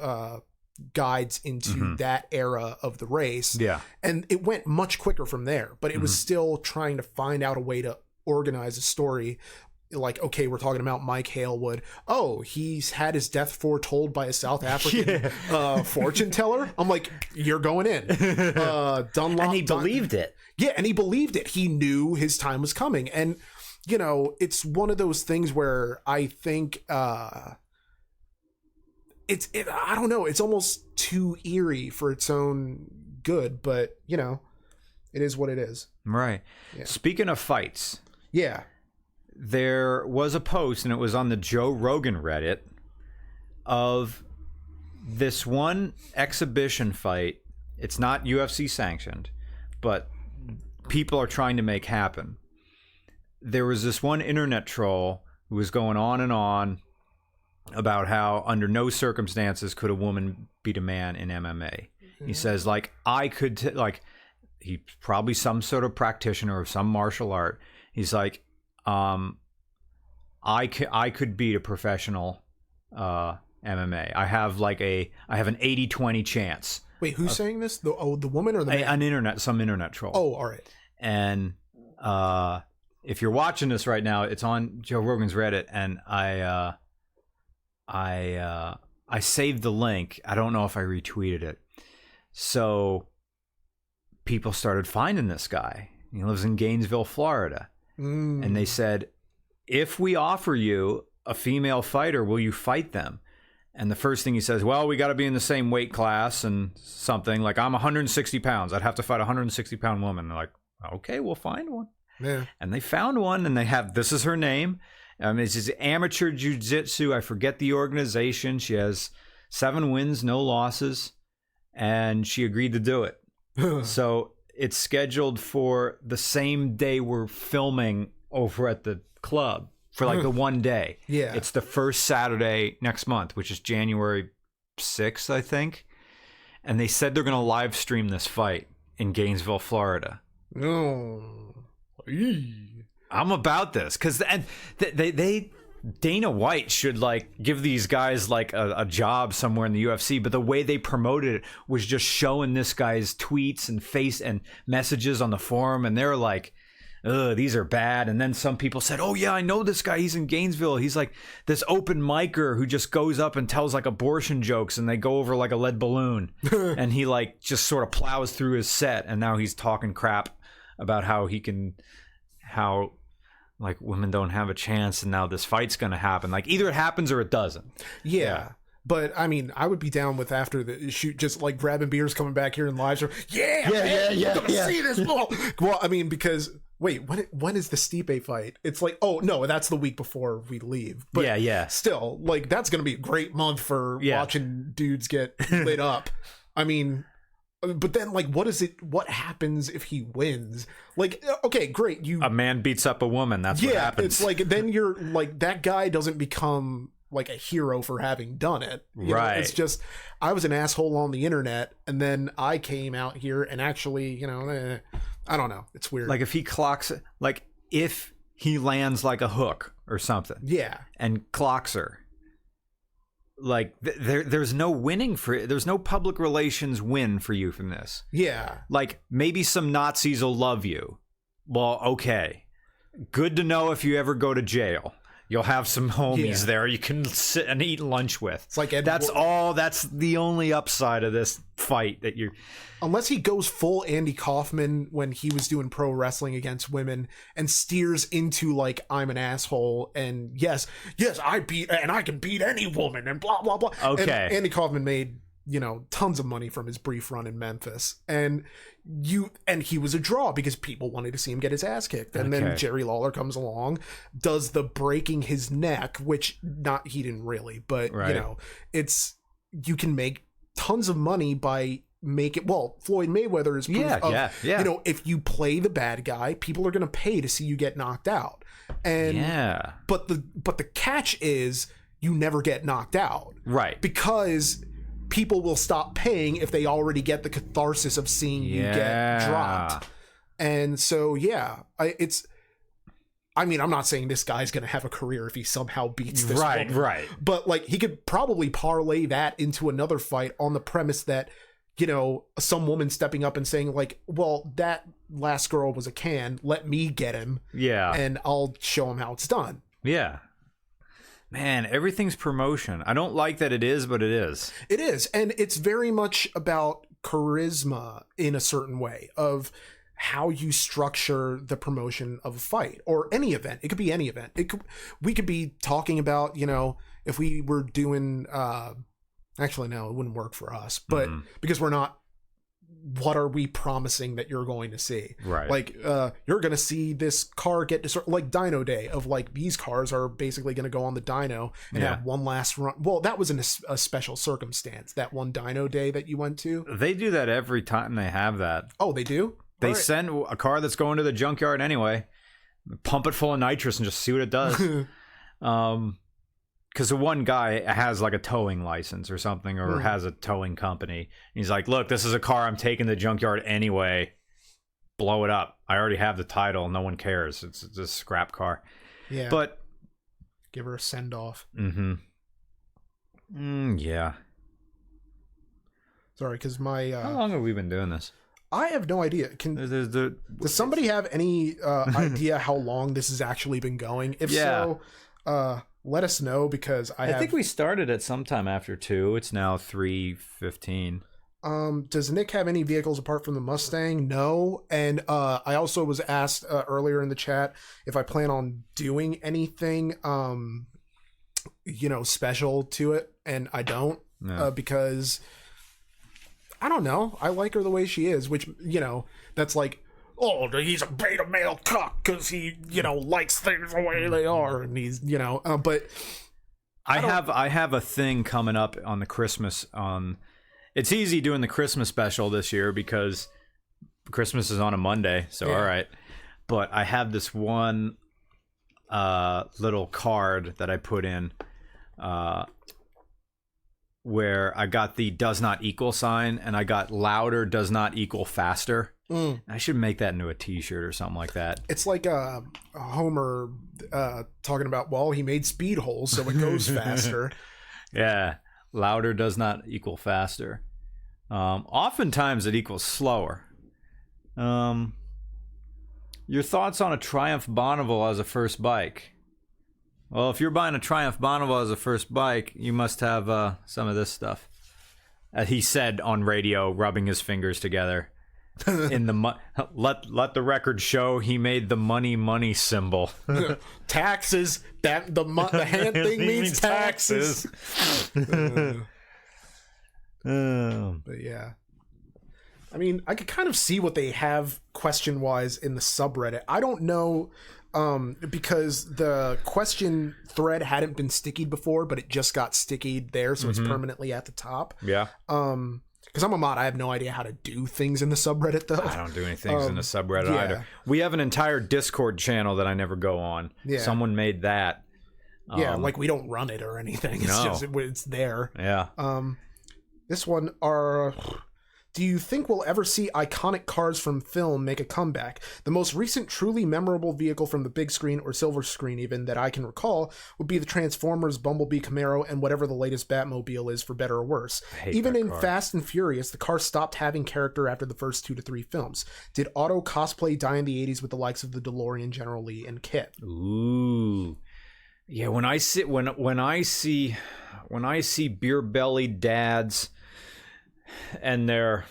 guides into mm-hmm. that era of the race. Yeah. And it went much quicker from there, but it mm-hmm. was still trying to find out a way to organize a story like, okay, we're talking about Mike Halewood. Oh, he's had his death foretold by a South African fortune teller. I'm like, you're going in. Dunlop, and he believed it. Yeah, and he believed it. He knew his time was coming. And, you know, it's one of those things where I think I don't know, it's almost too eerie for its own good, but, you know, it is what it is. Right. Yeah. Speaking of fights. Yeah. There was a post, and it was on the Joe Rogan Reddit, of this one exhibition fight. It's not UFC sanctioned, but people are trying to make happen. There was this one internet troll who was going on and on about how under no circumstances could a woman beat a man in MMA. He says, like, I could, he's probably some sort of practitioner of some martial art. He's like, I could beat a professional MMA. I have an 80-20 chance. Wait, who's saying this? The woman or the man? Some internet troll. Oh, all right. And if you're watching this right now, it's on Joe Rogan's Reddit, and I saved the link. I don't know if I retweeted it. So people started finding this guy. He lives in Gainesville, Florida. And they said, if we offer you a female fighter, will you fight them? And the first thing he says, well, we got to be in the same weight class and something. Like, I'm 160 pounds. I'd have to fight a 160-pound woman. They're like, okay, we'll find one. Yeah. And they found one, and this is her name. It's just amateur jiu-jitsu. I forget the organization. She has 7 wins, no losses. And she agreed to do it. So it's scheduled for the same day we're filming over at the club for like the one day. Yeah. It's the first Saturday next month, which is January 6th, I think. And they said they're going to live stream this fight in Gainesville, Florida. No. I'm about this because they Dana White should like give these guys like a job somewhere in the UFC, but the way they promoted it was just showing this guy's tweets and face and messages on the forum, and they're like, ugh, these are bad. And then some people said, oh yeah, I know this guy, he's in Gainesville, he's like this open micer who just goes up and tells like abortion jokes, and they go over like a lead balloon and he like just sort of plows through his set, and now he's talking crap about how like women don't have a chance, and now this fight's gonna happen. Like either it happens or it doesn't. Yeah. But I mean, I would be down with after the shoot, just like grabbing beers, coming back here in live stream. Yeah. See this ball. Well, I mean, because wait, when is the Stipe fight? It's like, oh no, that's the week before we leave. But yeah. Still, like that's gonna be a great month for watching dudes get lit up. I mean. But then, like, what happens if he wins? Like, okay, great. A man beats up a woman. That's what happens. It's like, then you're like, that guy doesn't become like a hero for having done it. You right. know, it's just, I was an asshole on the internet, and then I came out here and actually, you know, I don't know. It's weird. Like if he clocks, like if he lands like a hook or something. Yeah. And clocks her. Like there's no winning there's no public relations win for you from this. Yeah. Like maybe some Nazis will love you. Well, okay. Good to know if you ever go to jail. You'll have some homies there you can sit and eat lunch with. It's like that's the only upside of this fight that you're. Unless he goes full Andy Kaufman when he was doing pro wrestling against women and steers into like, I'm an asshole and yes, I can beat any woman and blah blah blah. Okay. And Andy Kaufman made, you know, tons of money from his brief run in Memphis, and he was a draw because people wanted to see him get his ass kicked. And then Jerry Lawler comes along, does the breaking his neck, which he didn't really, but you know, you can make tons of money by Floyd Mayweather is proof of, you know, if you play the bad guy, people are going to pay to see you get knocked out. And but the catch is you never get knocked out. Right. Because people will stop paying if they already get the catharsis of seeing you get dropped. And so, I mean, I'm not saying this guy's going to have a career if he somehow beats this woman. Right. But, like, he could probably parlay that into another fight on the premise that, you know, some woman stepping up and saying, like, well, that last girl was a can. Let me get him. Yeah. And I'll show him how it's done. Yeah. Man, everything's promotion. I don't like that it is, but it is. It is. And it's very much about charisma in a certain way of how you structure the promotion of a fight or any event. It could be any event. We could be talking about, if we were doing, actually, no, it wouldn't work for us, but because we're not, what are we promising that you're going to see? Right. Like, you're going to see this car get like Dyno Day of like, these cars are basically going to go on the dyno and have one last run. Well, that was in a special circumstance, that one Dyno Day that you went to. They do that every time they have that. Oh, they do? They send a car that's going to the junkyard anyway, pump it full of nitrous and just see what it does. Because the one guy has like a towing license or something, or has a towing company. And he's like, look, this is a car I'm taking to the junkyard anyway. Blow it up. I already have the title. No one cares. It's a scrap car. Yeah. But give her a send off. Yeah. Sorry, because my... How long have we been doing this? I have no idea. Does somebody have any idea how long this has actually been going? If so, let us know, because I think we started at sometime after 2. It's now 3:15. Does Nick have any vehicles apart from the Mustang? No. And I also was asked earlier in the chat if I plan on doing anything special to it, and I don't. No. Because I don't know. I like her the way she is, which, that's like, oh, he's a beta male cuck because he, likes things the way they are, and he's, but I have a thing coming up on the Christmas. It's easy doing the Christmas special this year because Christmas is on a Monday, so all right. But I have this one little card that I put in where I got the does not equal sign, and I got louder does not equal faster. I should make that into a t-shirt or something like that. It's like Homer talking about, well, he made speed holes so it goes faster. Yeah, louder does not equal faster. Oftentimes it equals slower. Your thoughts on a Triumph Bonneville as a first bike? Well, if you're buying a Triumph Bonneville as a first bike, you must have some of this stuff. He said on radio, rubbing his fingers together. In the let the record show he made the money symbol. Taxes. That the hand thing means taxes. But yeah. I mean, I could kind of see what they have question-wise in the subreddit. I don't know, because the question thread hadn't been stickied before, but it just got stickied there, so it's permanently at the top. Yeah. Because I'm a mod, I have no idea how to do things in the subreddit, though. I don't do any things in the subreddit either. We have an entire Discord channel that I never go on. Yeah. Someone made that. Yeah, like we don't run it or anything. It's just it's there. Yeah. This one do you think we'll ever see iconic cars from film make a comeback? The most recent truly memorable vehicle from the big screen or silver screen even that I can recall would be the Transformers, Bumblebee, Camaro, and whatever the latest Batmobile is, for better or worse. Even in Fast and Furious, the car stopped having character after the first 2 to 3 films. Did auto cosplay die in the 80s with the likes of the DeLorean, General Lee, and Kit? Ooh. Yeah, when I see beer-bellied dads and their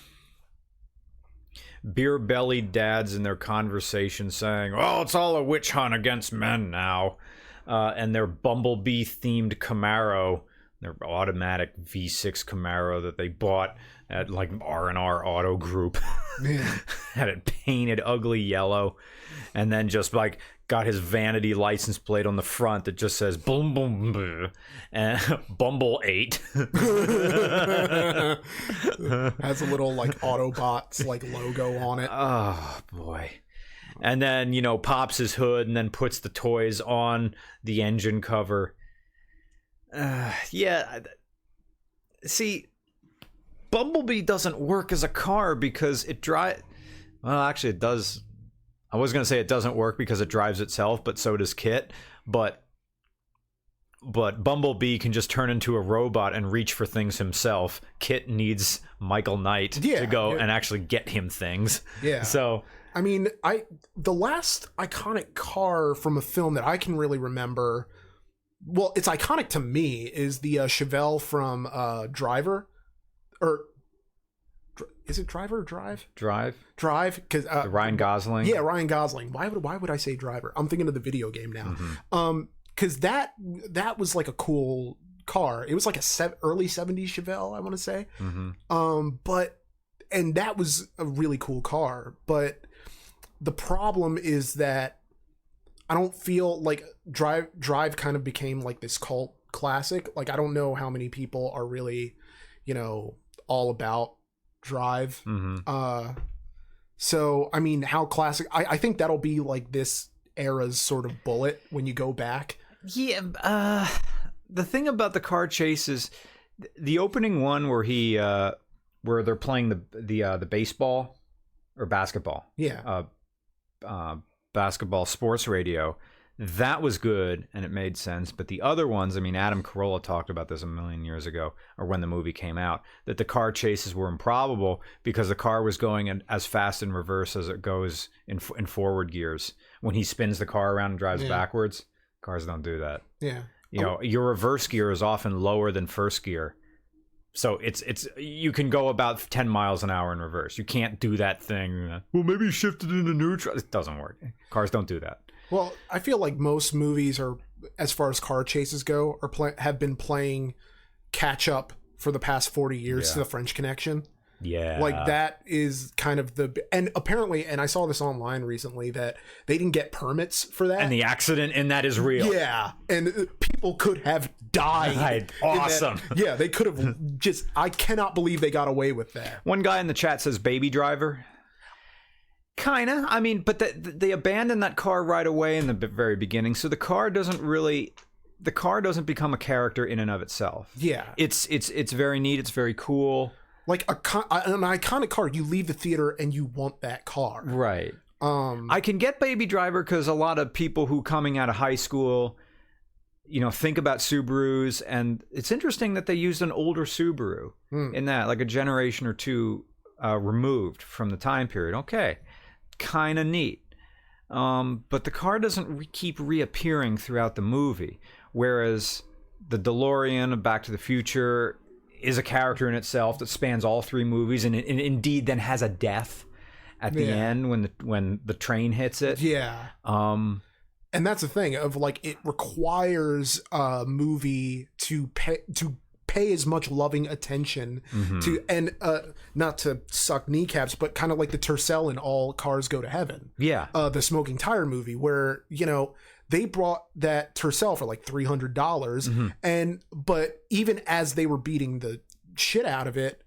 beer-bellied dads in their conversation saying, "Oh, it's all a witch hunt against men now," and their Bumblebee-themed Camaro, their automatic V6 Camaro that they bought at like R&R Auto Group, had it painted ugly yellow, and then just like got his vanity license plate on the front that just says boom boom boom and Bumble 8. Has a little like Autobots like logo on it. Oh boy. And then, pops his hood and then puts the toys on the engine cover. Yeah. See, Bumblebee doesn't work as a car because it drives... Well, actually it does. I was going to say it doesn't work because it drives itself, but so does Kit. But Bumblebee can just turn into a robot and reach for things himself. Kit needs Michael Knight to go and actually get him things. Yeah. So I mean, the last iconic car from a film that I can really remember, well, it's iconic to me, is the Chevelle from Driver, or is it Driver or Drive? Drive, because Ryan Gosling. Yeah, Ryan Gosling. Why would I say Driver? I'm thinking of the video game now. Because that was like a cool car. It was like a early 70s Chevelle, I want to say. And that was a really cool car. But the problem is that I don't feel like Drive kind of became like this cult classic. Like, I don't know how many people are really, all about Drive. So, I mean, how classic... I think that'll be like this era's sort of Bullet when you go back. Yeah, the thing about the car chase is the opening one where they're playing the baseball or basketball. Yeah. Basketball sports radio. That was good and it made sense. But the other ones, I mean, Adam Carolla talked about this a million years ago, or when the movie came out, that the car chases were improbable because the car was going as fast in reverse as it goes in forward gears. When he spins the car around and drives backwards, cars don't do that. Yeah. Your reverse gear is often lower than first gear. So it's you can go about 10 miles an hour in reverse. You can't do that thing. Well, maybe you shifted into neutral. It doesn't work. Cars don't do that. Well, I feel like most movies are, as far as car chases go, have been playing catch up for the past 40 years to the French Connection. Yeah. Like, that is kind of and apparently, and I saw this online recently, that they didn't get permits for that. And the accident in that is real. Yeah. And people could have died. Awesome. Yeah, they could have I cannot believe they got away with that. One guy in the chat says Baby Driver. Kinda. I mean, but they abandoned that car right away in the very beginning, so the car doesn't become a character in and of itself. Yeah. It's very neat. It's very cool. Like an iconic car, you leave the theater and you want that car. Right. I can get Baby Driver because a lot of people who coming out of high school, think about Subarus, and it's interesting that they used an older Subaru in that, like a generation or two removed from the time period. Okay. Kind of neat. But the car doesn't keep reappearing throughout the movie, whereas the DeLorean of Back to the Future is a character in itself that spans all three movies, and indeed then has a death at the end when the train hits it. Yeah. And that's the thing of, like, it requires a movie to pay as much loving attention to, and not to suck kneecaps, but kind of like the Tercel in All Cars Go to Heaven. Yeah. The smoking tire movie, where, they brought that Tercel for like $300, but even as they were beating the shit out of it,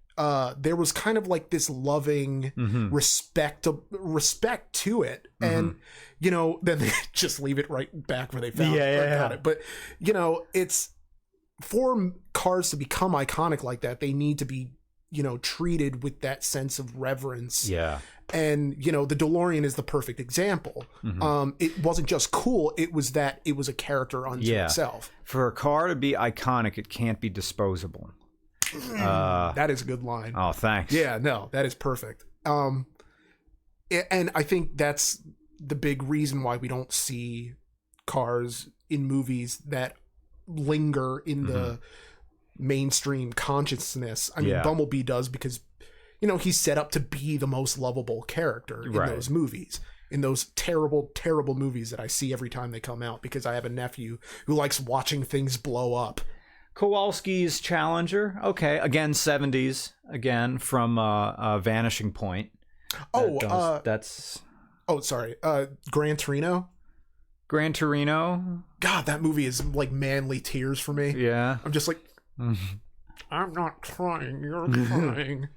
there was kind of like this loving respect to it, and then they just leave it right back where they found it. But it's, for cars to become iconic like that, they need to be treated with that sense of reverence. Yeah. And the DeLorean is the perfect example. It wasn't just cool, it was a character unto itself. For a car to be iconic, it can't be disposable. That is a good line. Oh, thanks. Yeah, no, that is perfect. And I think that's the big reason why we don't see cars in movies that linger in the mainstream consciousness. I mean, Bumblebee does, because he's set up to be the most lovable character in those movies, in those terrible movies that I see every time they come out, because I have a nephew who likes watching things blow up. Kowalski's Challenger, okay, again 70s, again from Vanishing Point. Sorry, Gran Torino. Gran Torino. God, that movie is like manly tears for me. Yeah. I'm just like, I'm not crying, you're crying.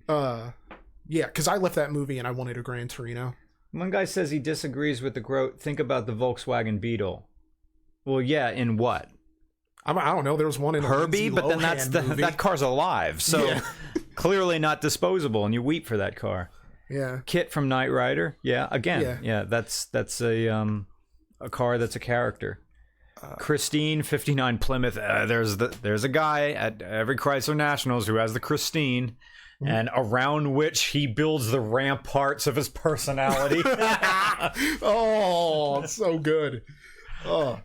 Yeah, because I left that movie and I wanted a Gran Torino. One guy says he disagrees with the quote, think about the Volkswagen Beetle. Well, yeah, in what? I don't know, there was one in Herbie, but then that car's alive, so clearly not disposable, and you weep for that car. Yeah. Kit from Knight Rider. Yeah, again. Yeah, that's a car that's a character. Christine 59 Plymouth. There's a guy at every Chrysler Nationals who has the Christine. and around which he builds the ramparts of his personality. Oh, it's so good. Oh,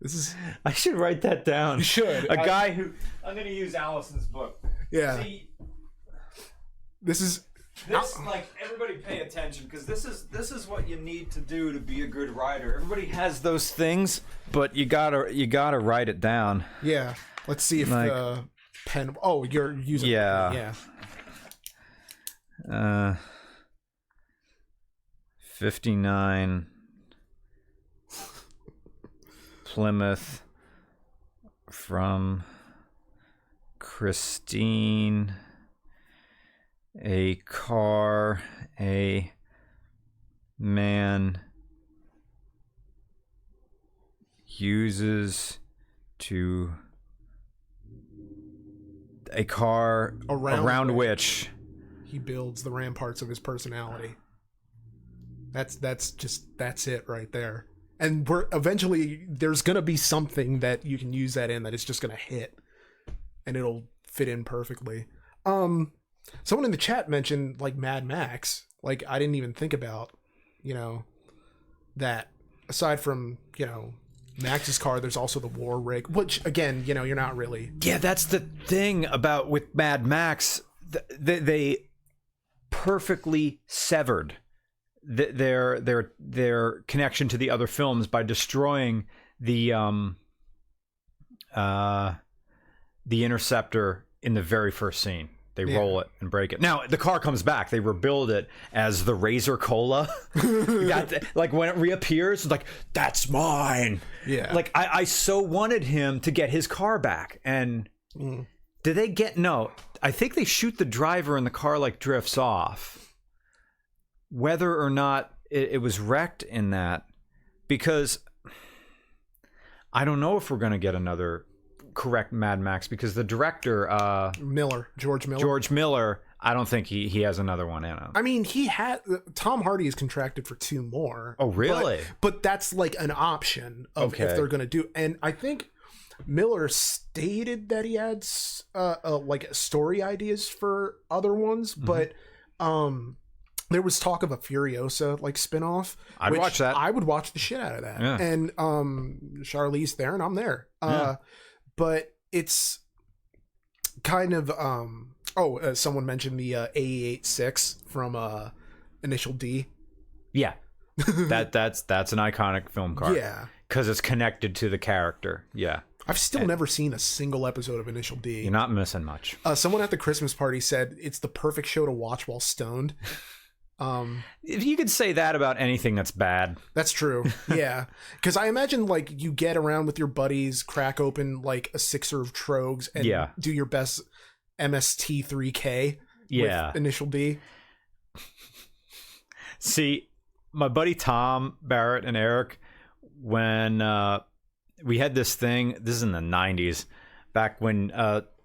this is. I should write that down. You should. Guy who I'm going to use Allison's book. Yeah. See, this like everybody pay attention because this is what you need to do to be a good writer. Everybody has those things, but you gotta write it down. Yeah. Let's see if the pen. Oh, you're using. Yeah. Yeah. 59 Plymouth from Christine. A car, a man uses to a car around which he builds the ramparts of his personality. That's it right there. And we're eventually there's gonna be something that you can use that in that is just gonna hit, and it'll fit in perfectly. Someone in the chat mentioned like Mad Max. Like I didn't even think about, that aside from, Max's car, there's also the war rig, which again, you're not really. Yeah, that's the thing about with Mad Max. They perfectly severed their connection to the other films by destroying the Interceptor in the very first scene. They roll it and break it. Now, the car comes back. They rebuild it as the Razor Cola. Like, when it reappears, it's like, that's mine. Yeah. Like, I so wanted him to get his car back. And did they get... No. I think they shoot the driver and the car, like, drifts off. Whether or not it was wrecked in that. Because I don't know if we're going to get another... correct Mad Max, because the director George Miller, I don't think he has another one in him. I mean, Tom Hardy is contracted for 2 more. Oh, really? But that's like an option of if they're going to do. And I think Miller stated that he had like story ideas for other ones, but there was talk of a Furiosa like spinoff. I'd watch that. I would watch the shit out of that. Yeah. And Charlize Theron, I'm there. But it's kind of someone mentioned the AE-86 from Initial D. Yeah. that's an iconic film car. Yeah. Because it's connected to the character. Yeah. I've still never seen a single episode of Initial D. You're not missing much. Someone at the Christmas party said it's the perfect show to watch while stoned. If you could say that about anything that's bad. That's true. Yeah. Because I imagine like you get around with your buddies, crack open like a 6er of Trogs and do your best MST3K with Initial D. See, my buddy Tom, Barrett, and Eric, when we had this thing, this is in the 90s, back when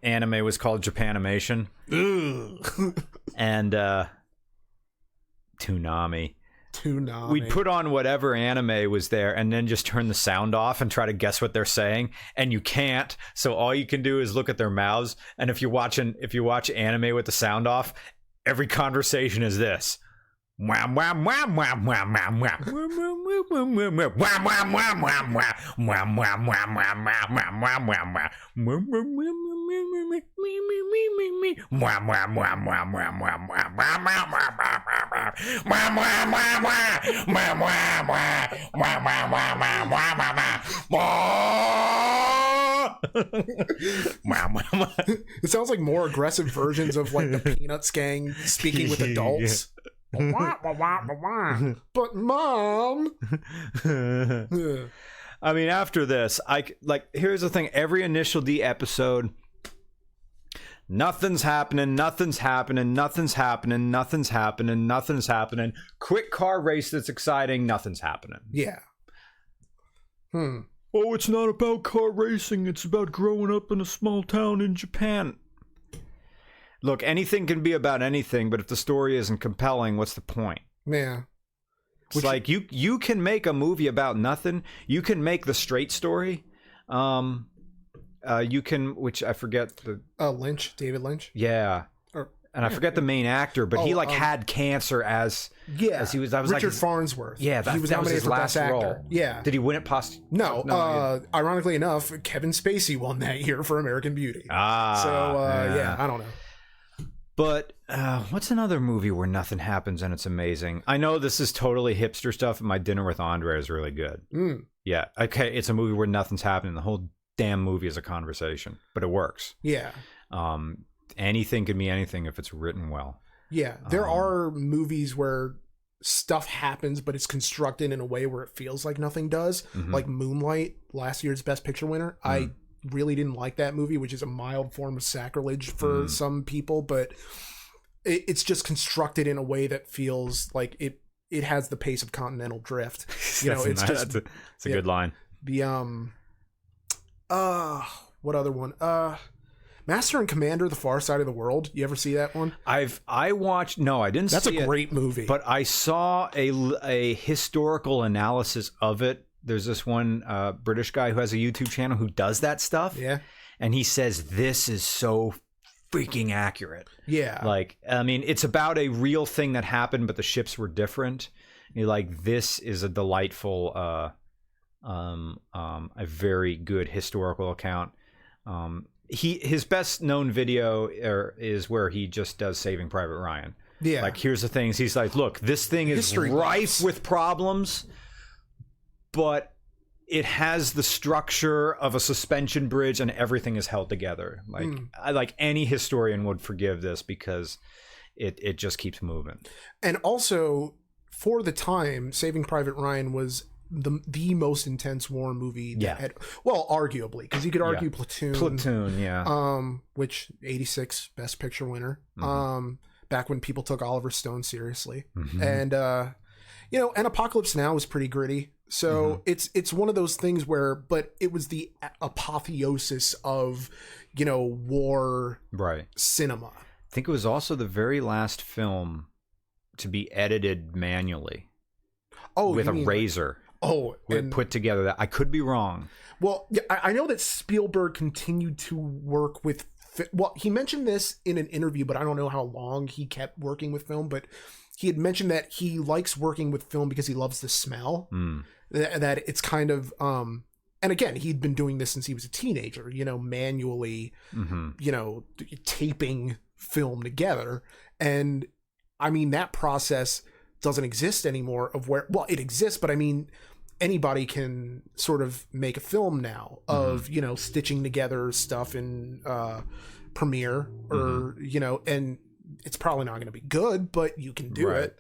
anime was called Japanimation. And Toonami. We'd put on whatever anime was there and then just turn the sound off and try to guess what they're saying, and you can't, so all you can do is look at their mouths. And if you watch anime with the sound off, every conversation is this. Wham wham wham wham wham wham wham wham wham wham wham wham wham wham wham wham wham wham wham wham It sounds like more aggressive versions of like the Peanuts gang speaking with adults. But mom. I mean, after this, here's the thing. Every Initial D episode, nothing's happening. Quick car race that's exciting. Nothing's happening. Yeah. Oh, it's not about car racing. It's about growing up in a small town in Japan. Look, anything can be about anything, but if the story isn't compelling, what's the point? Yeah. It's like you can make a movie about nothing. You can make the straight story. You can, which I forget the Lynch, David Lynch. Yeah. Or and I forget the main actor, but he had cancer as he was. I was Richard like, Farnsworth. Yeah, he was nominated for Best Actor. Yeah. Did he win it No. Ironically enough, Kevin Spacey won that year for American Beauty. I don't know. But what's another movie where nothing happens and it's amazing? I know this is totally hipster stuff, and My Dinner with Andre is really good. Yeah, okay, it's a movie where nothing's happening. The whole damn movie is a conversation, but it works. Yeah. Anything can be anything if it's written well. Yeah, there are movies where stuff happens, but it's constructed in a way where it feels like nothing does. Like Moonlight, last year's Best Picture winner. I really didn't like that movie, which is a mild form of sacrilege for some people, but it's just constructed in a way that feels like it has the pace of Continental Drift. It's just it's a good line. The what other one? Master and Commander: The Far Side of the World. You ever see that one? I watched. No, I didn't. That's see a great movie. But I saw a historical analysis of it. There's this one British guy who has a YouTube channel who does that stuff. Yeah. And he says this is so freaking accurate. Yeah. Like, I mean, it's about a real thing that happened, but the ships were different. And you're like, this is a delightful, a very good historical account. His best known video is where he just does Saving Private Ryan. Yeah. Like, here's the things. He's like, look, this thing is rife with problems, but it has the structure of a suspension bridge and everything is held together. Like, any historian would forgive this because it just keeps moving. And also, for the time, Saving Private Ryan was the most intense war movie that had, well, arguably, because you could argue Platoon, which 86 Best Picture winner, back when people took Oliver Stone seriously. And and Apocalypse Now was pretty gritty. So it's one of those things where, but it was the apotheosis of, war cinema. I think it was also the very last film to be edited manually. With a razor. Put together that. I could be wrong. Well, yeah, I know that Spielberg continued to work with. Well, he mentioned this in an interview, but I don't know how long he kept working with film. But he had mentioned that he likes working with film because he loves the smell. That it's kind of, and again, he'd been doing this since he was a teenager. Manually, taping film together, and I mean that process doesn't exist anymore. It exists, but I mean, anybody can sort of make a film now of stitching together stuff in Premiere or and it's probably not going to be good, but you can do it.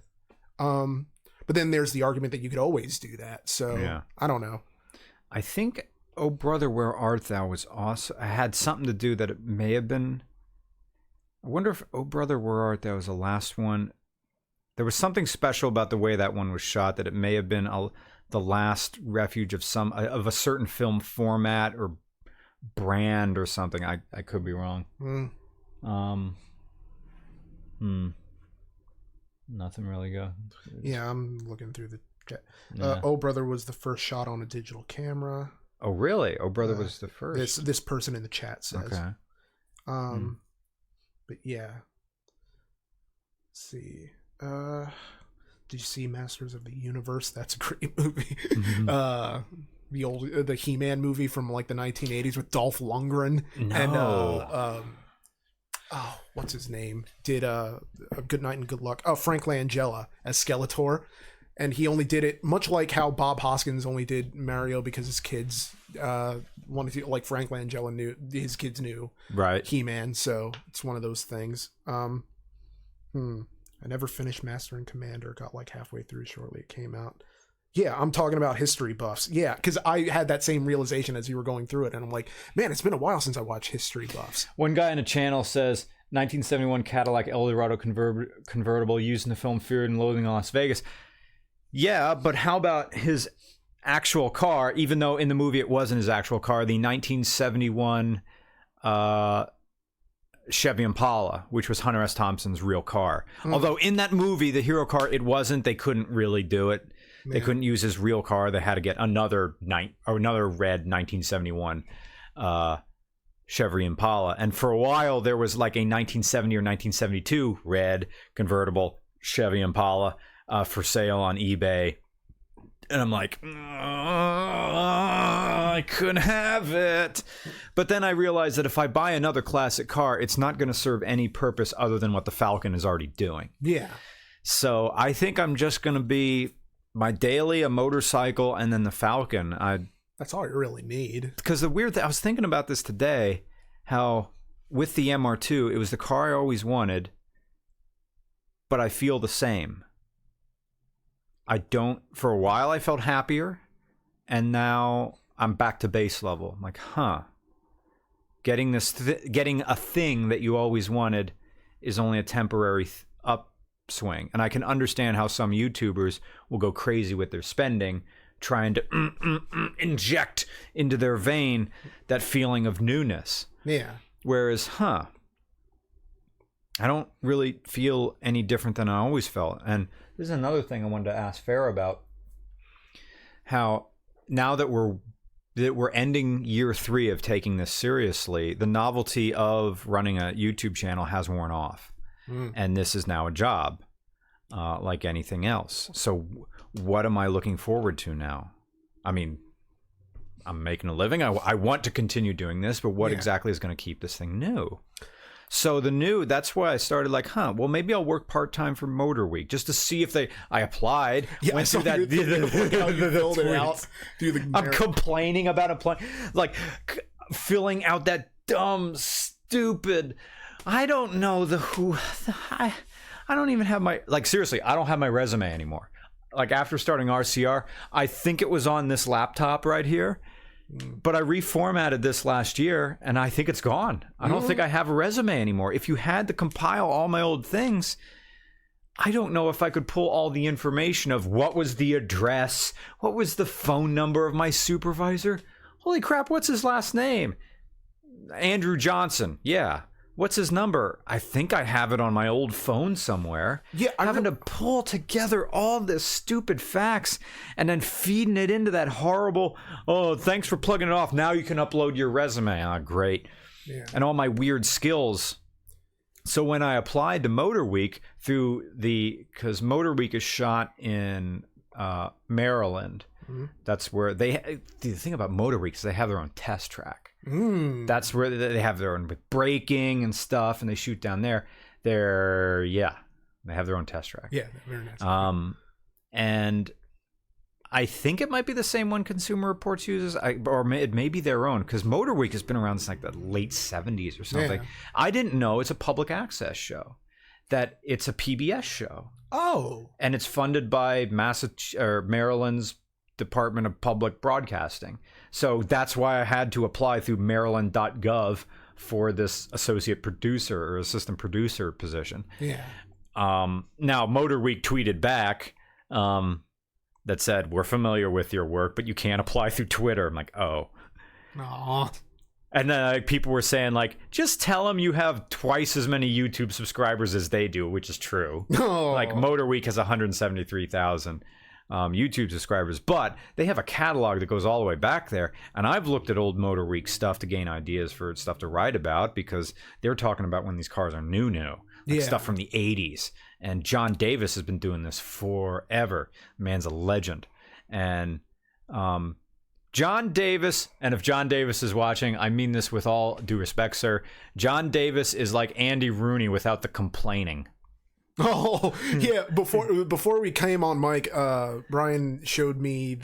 But then there's the argument that you could always do that. So I don't know. I think "Oh Brother, Where Art Thou" was awesome. I had something to do that it may have been. I wonder if "Oh Brother, Where Art Thou" was the last one. There was something special about the way that one was shot that it may have been the last refuge of a certain film format or brand or something. I could be wrong. Nothing really go. Yeah, I'm looking through the chat. "Oh Brother" was the first shot on a digital camera. Oh really? "Oh Brother" was the first. This person in the chat says. Okay. But yeah. Let's see. Did you see Masters of the Universe? That's a great movie. The He-Man movie from like the 1980s with Dolph Lundgren. No. And what's his name? Did a Good Night and Good Luck. Frank Langella as Skeletor. And he only did it much like how Bob Hoskins only did Mario because his kids wanted to, like Frank Langella knew his kids knew He-Man, so it's one of those things. I never finished Master and Commander. Got like halfway through shortly it came out. Yeah, I'm talking about history buffs. Yeah, because I had that same realization as you were going through it, and I'm like, man, it's been a while since I watched history buffs. One guy in a channel says 1971 Cadillac Eldorado convertible used in the film Fear and Loathing in Las Vegas. Yeah, but how about his actual car? Even though in the movie it wasn't his actual car, the 1971 Chevy Impala, which was Hunter S. Thompson's real car. Although in that movie, the hero car, it wasn't. They couldn't really do it. They couldn't use his real car. They had to get another red 1971 Chevy Impala. And for a while, there was like a 1970 or 1972 red convertible Chevy Impala for sale on eBay. And I'm like, I could have it. But then I realized that if I buy another classic car, it's not going to serve any purpose other than what the Falcon is already doing. Yeah. So I think I'm just going to be my daily, a motorcycle, and then the Falcon. That's all you really need. Because the weird thing, I was thinking about this today, how with the MR2, it was the car I always wanted, but I feel the same. I don't, for a while I felt happier, and now I'm back to base level. I'm like, getting getting a thing that you always wanted is only a temporary upswing. And I can understand how some YouTubers will go crazy with their spending, trying to inject into their vein that feeling of newness. Yeah. Whereas, I don't really feel any different than I always felt. And this is another thing I wanted to ask Farrah about. How now that we're ending year 3 of taking this seriously, the novelty of running a YouTube channel has worn off. And this is now a job, like anything else. So what am I looking forward to now? I mean, I'm making a living. I want to continue doing this, but what exactly is going to keep this thing new? So that's why I started like, well, maybe I'll work part-time for Motorweek just to see if I applied. Yeah, went through that. Filled it out. I'm complaining about applying, like filling out that dumb, stupid, I don't know I don't even have my, like, seriously, I don't have my resume anymore. Like, after starting RCR, I think it was on this laptop right here. But I reformatted this last year, and I think it's gone. I don't think I have a resume anymore. If you had to compile all my old things, I don't know if I could pull all the information of what was the address, what was the phone number of my supervisor. Holy crap, what's his last name? Andrew Johnson. Yeah. What's his number? I think I have it on my old phone somewhere. Yeah, having to pull together all this stupid facts and then feeding it into that horrible, thanks for plugging it off. Now you can upload your resume. Great. Yeah. And all my weird skills. So when I applied to Motorweek because Motorweek is shot in Maryland. That's where the thing about Motorweek is they have their own test track. That's where they have their own braking and stuff, and they shoot down there. They have their own test track. Yeah, very nice. And I think it might be the same one Consumer Reports uses, or it may be their own, because Motorweek has been around since like the late 70s or something. Yeah. I didn't know it's a public access show, that it's a PBS show. Oh. And it's funded by Maryland's Department of Public Broadcasting. So that's why I had to apply through maryland.gov for this associate producer or assistant producer position. Yeah. Now Motorweek tweeted back that said, "We're familiar with your work, but you can't apply through Twitter." I'm like, oh. Aww. And then people were saying, like, just tell them you have twice as many YouTube subscribers as they do, which is true. Oh. Like, Motorweek has 173,000 YouTube subscribers, but they have a catalog that goes all the way back there. And I've looked at old Motorweek stuff to gain ideas for stuff to write about, because they're talking about when these cars are new, like stuff from the 80s. And John Davis has been doing this forever. The man's a legend. And John Davis, and if John Davis is watching, I mean this with all due respect, sir. John Davis is like Andy Rooney without the complaining. Oh, yeah. Before we came on mic, Brian showed me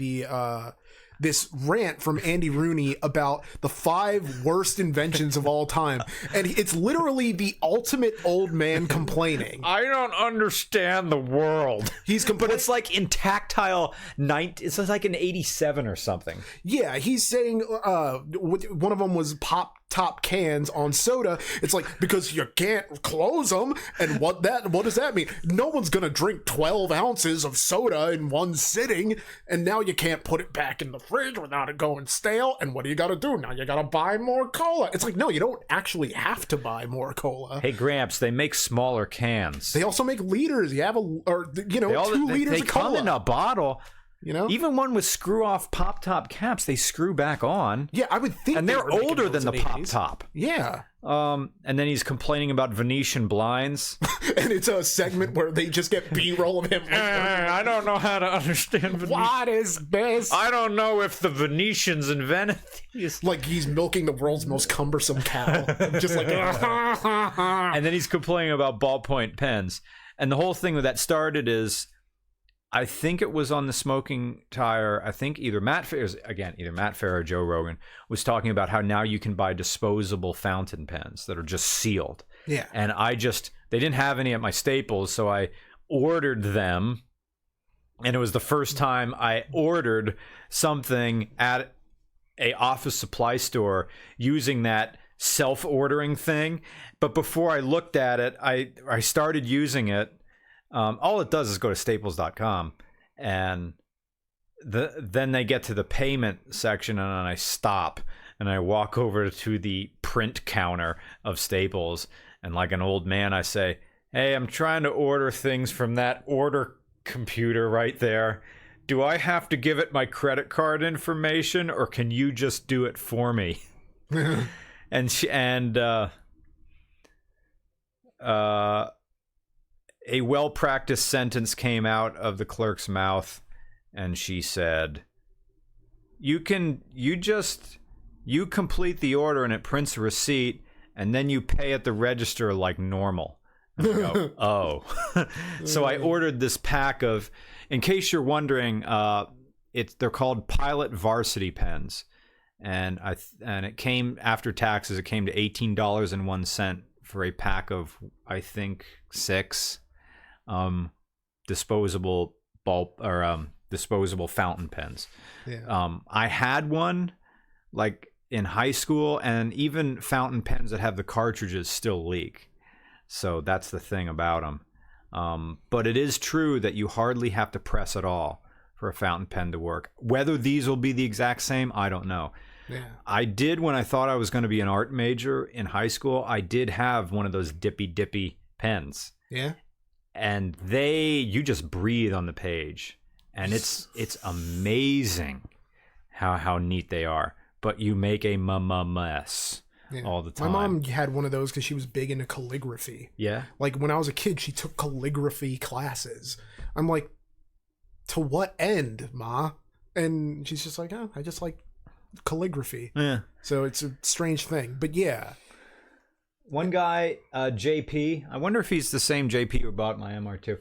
this rant from Andy Rooney about the 5 worst inventions of all time. And it's literally the ultimate old man complaining. I don't understand the world. But it's like in tactile it's like in 87 or something. Yeah, he's saying one of them was pop top cans on soda. It's like, because you can't close them, and what does that mean? No one's gonna drink 12 ounces of soda in one sitting, and now you can't put it back in the fridge without it going stale. And what do you gotta do now? You gotta buy more cola. It's like, no, you don't actually have to buy more cola. Hey Gramps, they make smaller cans. They also make liters. You have 2 liters of cola. They come in a bottle. You know? Even one with screw-off pop-top caps, they screw back on. Yeah, I would think. And they they're were making older those than the in the 80s. pop-top. Yeah. And then he's complaining about Venetian blinds. And it's a segment where they just get B-roll of him. I don't know how to understand Venetian. What is this? I don't know if the Venetians invented these. Like he's milking the world's most cumbersome cow. Just like, And then he's complaining about ballpoint pens. And the whole thing that started is, I think it was on the Smoking Tire. I think either Matt Fair or Joe Rogan was talking about how now you can buy disposable fountain pens that are just sealed. yeah. And they didn't have any at my Staples, so I ordered them. And it was the first time I ordered something at a office supply store using that self-ordering thing. But before I looked at it, I started using it. All it does is go to staples.com, and then they get to the payment section, and I stop and I walk over to the print counter of Staples, and like an old man I say, "Hey, I'm trying to order things from that order computer right there. Do I have to give it my credit card information, or can you just do it for me?" A well-practiced sentence came out of the clerk's mouth, and she said, you complete the order and it prints a receipt, and then you pay at the register like normal. And I go, oh. So I ordered this pack of, in case you're wondering, they're called Pilot Varsity pens, and it came after taxes. It came to $18.01 for a pack of, I think, 6 disposable disposable fountain pens. Yeah. I had one like in high school, and even fountain pens that have the cartridges still leak. So that's the thing about them. But it is true that you hardly have to press at all for a fountain pen to work. Whether these will be the exact same, I don't know. Yeah. I did, when I thought I was going to be an art major in high school, I did have one of those dippy pens. Yeah. And you just breathe on the page, and it's amazing how neat they are. But you make a mess all the time. My mom had one of those because she was big into calligraphy. Yeah. Like when I was a kid, she took calligraphy classes. I'm like, to what end, Ma? And she's just like, oh, I just like calligraphy. Yeah. So it's a strange thing, but yeah. One guy, JP, I wonder if he's the same JP who bought my MR2.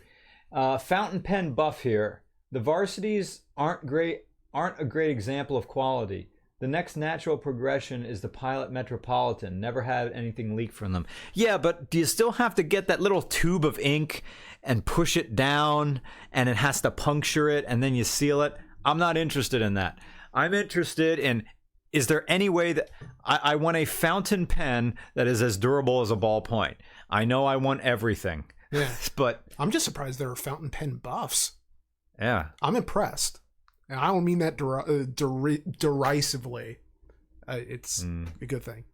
Fountain pen buff here. The varsities aren't a great example of quality. The next natural progression is the Pilot Metropolitan. Never had anything leak from them. Yeah, but do you still have to get that little tube of ink and push it down, and it has to puncture it, and then you seal it? I'm not interested in that. I'm interested in, is there any way that I want a fountain pen that is as durable as a ballpoint? I know I want everything. Yeah. But I'm just surprised there are fountain pen buffs. Yeah. I'm impressed. And I don't mean that derisively. It's a good thing.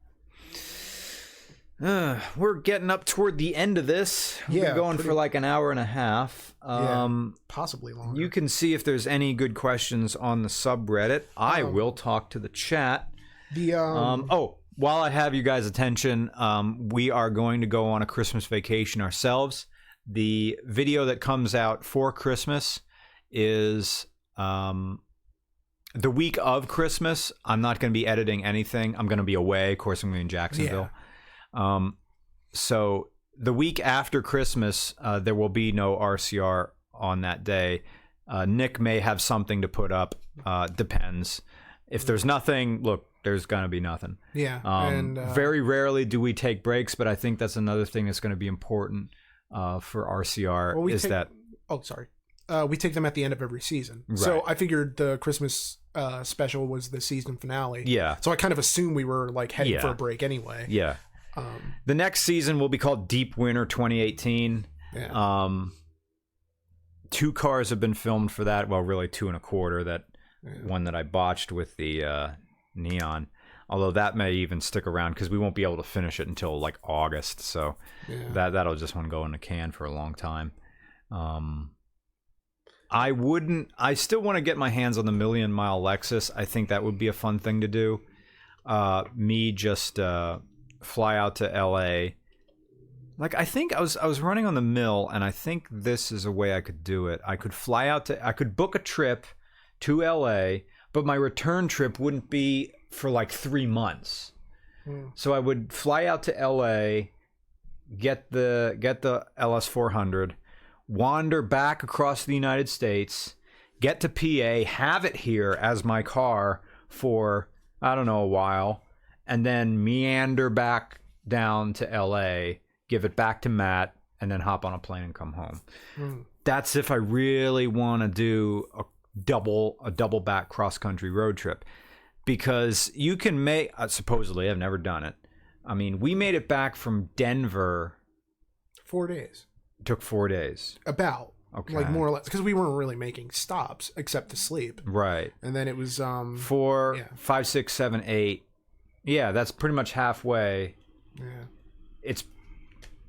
We're getting up toward the end of this. We've been going for like an hour and a half. Possibly longer. You can see if there's any good questions on the subreddit. I will talk to the chat. While I have you guys' attention, we are going to go on a Christmas vacation ourselves. The video that comes out for Christmas is the week of Christmas. I'm not going to be editing anything. I'm going to be away. Of course, I'm going to be in Jacksonville. Yeah. So the week after Christmas, there will be no RCR on that day. Nick may have something to put up. Depends. If there's nothing, look, there's going to be nothing. Yeah. Very rarely do we take breaks, but I think that's another thing that's going to be important for RCR we take them at the end of every season. Right. So I figured the Christmas special was the season finale. Yeah. So I kind of assumed we were like heading for a break anyway. Yeah. The next season will be called Deep Winter 2018. Yeah. 2 cars have been filmed for that. Well, really 2 1/4. That one that I botched with the neon. Although that may even stick around because we won't be able to finish it until like August. So that'll just want to go in a can for a long time. I still want to get my hands on the million mile Lexus. I think that would be a fun thing to do. Me just fly out to LA. Like, I think I was running on the mill, and I think this is a way I could do it. I could I could book a trip to LA, but my return trip wouldn't be for like 3 months. So I would fly out to LA, get the LS400, wander back across the United States, get to PA, have it here as my car for, I don't know, a while, and then meander back down to LA, give it back to Matt, and then hop on a plane and come home. That's if I really want to do a double back cross-country road trip. Because you can make, supposedly, I've never done it. I mean, we made it back from Denver. 4 days. Took 4 days. About. Okay. Like, more or less. Because we weren't really making stops, except to sleep. Right. And then it was... 4, 5, 6, 7, 8. Yeah, that's pretty much halfway. Yeah. It's...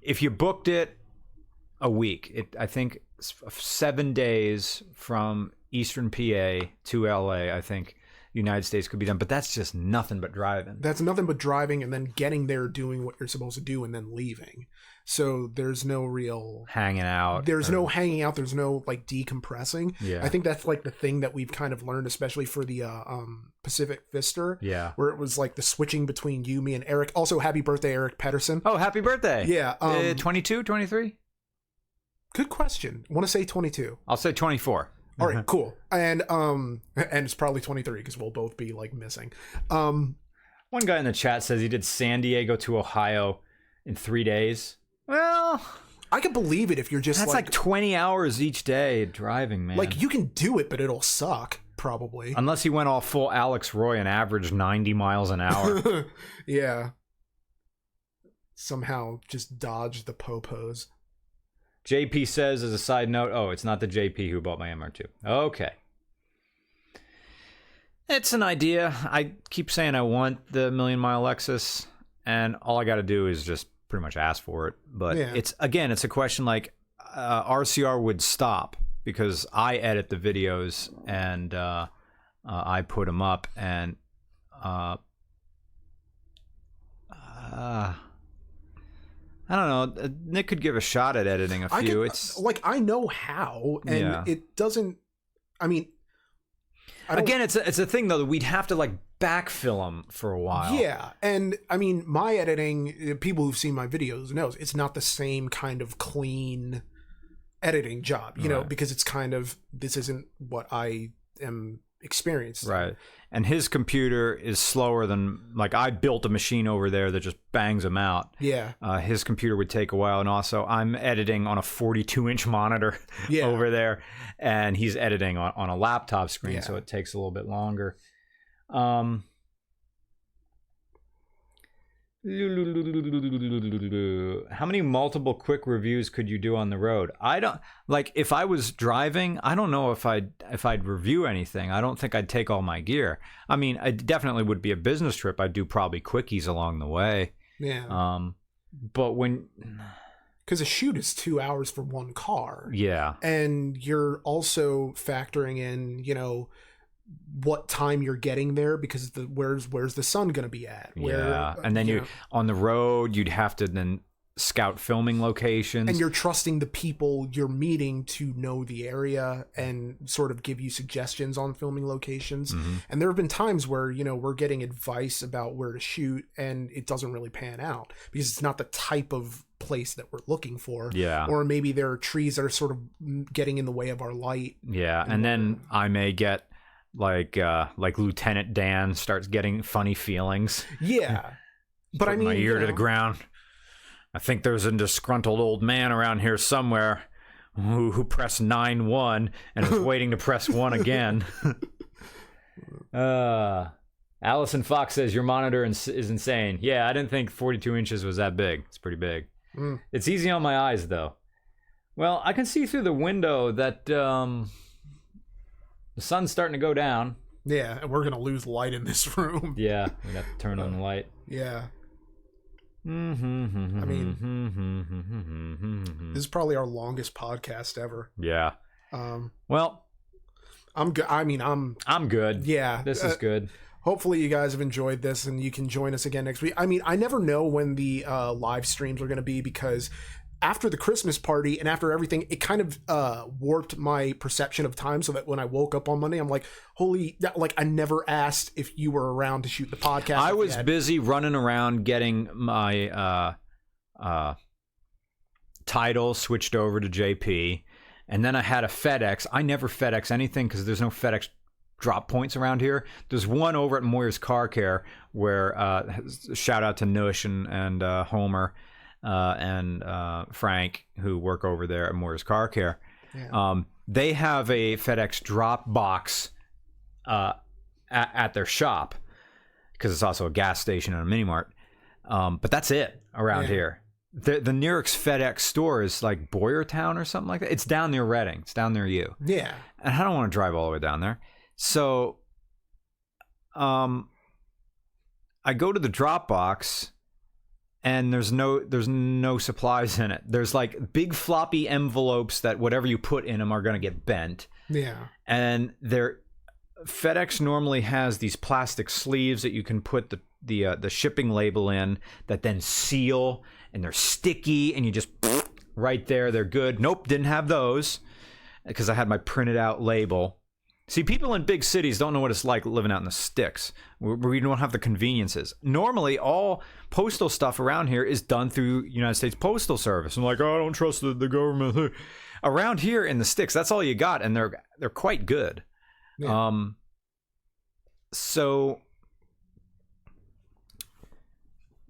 If you booked it a week, I think 7 days from Eastern PA to LA, I think... United States could be done, but that's just nothing but driving. That's nothing but driving and then getting there, doing what you're supposed to do, and then leaving. So there's no real hanging out. There's no hanging out. There's no like decompressing. Yeah. I think that's like the thing that we've kind of learned, especially for the Pacific Fister. Yeah. Where it was like the switching between you, me, and Eric. Also, happy birthday, Eric Pedersen. Oh, happy birthday. Yeah. 22, 23? Good question. I want to say 22. I'll say 24. All right, cool. And it's probably 23 because we'll both be like missing. One guy in the chat says he did San Diego to Ohio in 3 days. Well, I can believe it if you're just that's like 20 hours each day driving, man. Like, you can do it, but it'll suck, probably. Unless he went all full Alex Roy and averaged 90 miles an hour. Yeah. Somehow just dodge the popos. JP says, as a side note, oh, it's not the JP who bought my MR2. Okay. It's an idea. I keep saying I want the million mile Lexus, and all I got to do is just pretty much ask for it. But it's a question like RCR would stop because I edit the videos and I put them up, and I don't know. Nick could give a shot at editing a few. It's like, I know how, and it doesn't. I mean, again, it's a thing though that we'd have to like backfill them for a while. Yeah, and I mean, my editing. People who've seen my videos knows it's not the same kind of clean editing job, you know, because it's kind of, this isn't what I am experienced. Right. And his computer is slower than, like, I built a machine over there that just bangs them out. Yeah. His computer would take a while. And also, I'm editing on a 42-inch monitor over there. And he's editing on a laptop screen, so it takes a little bit longer. How many multiple quick reviews could you do on the road? I don't, like, if I was driving, I don't know if I'd review anything. I don't think I'd take all my gear. I mean, it definitely would be a business trip. I'd do probably quickies along the way. Yeah. But when, because a shoot is 2 hours for one car. Yeah. And you're also factoring in, you know, what time you're getting there, because where's the sun going to be at? And then you on the road, you'd have to then scout filming locations, and you're trusting the people you're meeting to know the area and sort of give you suggestions on filming locations. And there have been times where, you know, we're getting advice about where to shoot and it doesn't really pan out because it's not the type of place that we're looking for. Or maybe there are trees that are sort of getting in the way of our light. And then I may get like Lieutenant Dan starts getting funny feelings. But I mean, my ear to the ground. I think there's a disgruntled old man around here somewhere who pressed 9-1 and is waiting to press 1 again. Allison Fox says your monitor is insane. Yeah, I didn't think 42 inches was that big. It's pretty big. It's easy on my eyes though. Well, I can see through the window that the sun's starting to go down. Yeah, and we're going to lose light in this room. Yeah, we got to turn on the light. Yeah. I mean, this is probably our longest podcast ever. Yeah. Well, I'm good. I mean, I'm good. yeah. This is good. Hopefully you guys have enjoyed this and you can join us again next week. I mean, I never know when the live streams are going to be because after the Christmas party and after everything, it kind of warped my perception of time so that when I woke up on Monday, I'm like, like I never asked if you were around to shoot the podcast. I was busy running around getting my title switched over to JP. And then I had a FedEx. I never FedEx anything because there's no FedEx drop points around here. There's one over at Moyer's Car Care where shout out to Nush and Homer and Frank who work over there at Moyer's Car Care. Yeah. They have a FedEx drop box at their shop because it's also a gas station and a mini mart. But that's it around here. The nearest FedEx store is like Boyertown or something like that. It's down near Reading. It's down near you. Yeah. And I don't want to drive all the way down there. So I go to the drop box and there's no supplies in it. There's like big floppy envelopes that whatever you put in them are going to get bent. Yeah. And FedEx normally has these plastic sleeves that you can put the shipping label in that then seal, and they're sticky, and you just right there, they're good. Nope, didn't have those because I had my printed out label. See, people in big cities don't know what it's like living out in the sticks where we don't have the conveniences. Normally, all postal stuff around here is done through United States Postal Service. I'm like, oh, I don't trust the government. Around here in the sticks, that's all you got, and they're quite good. Yeah. So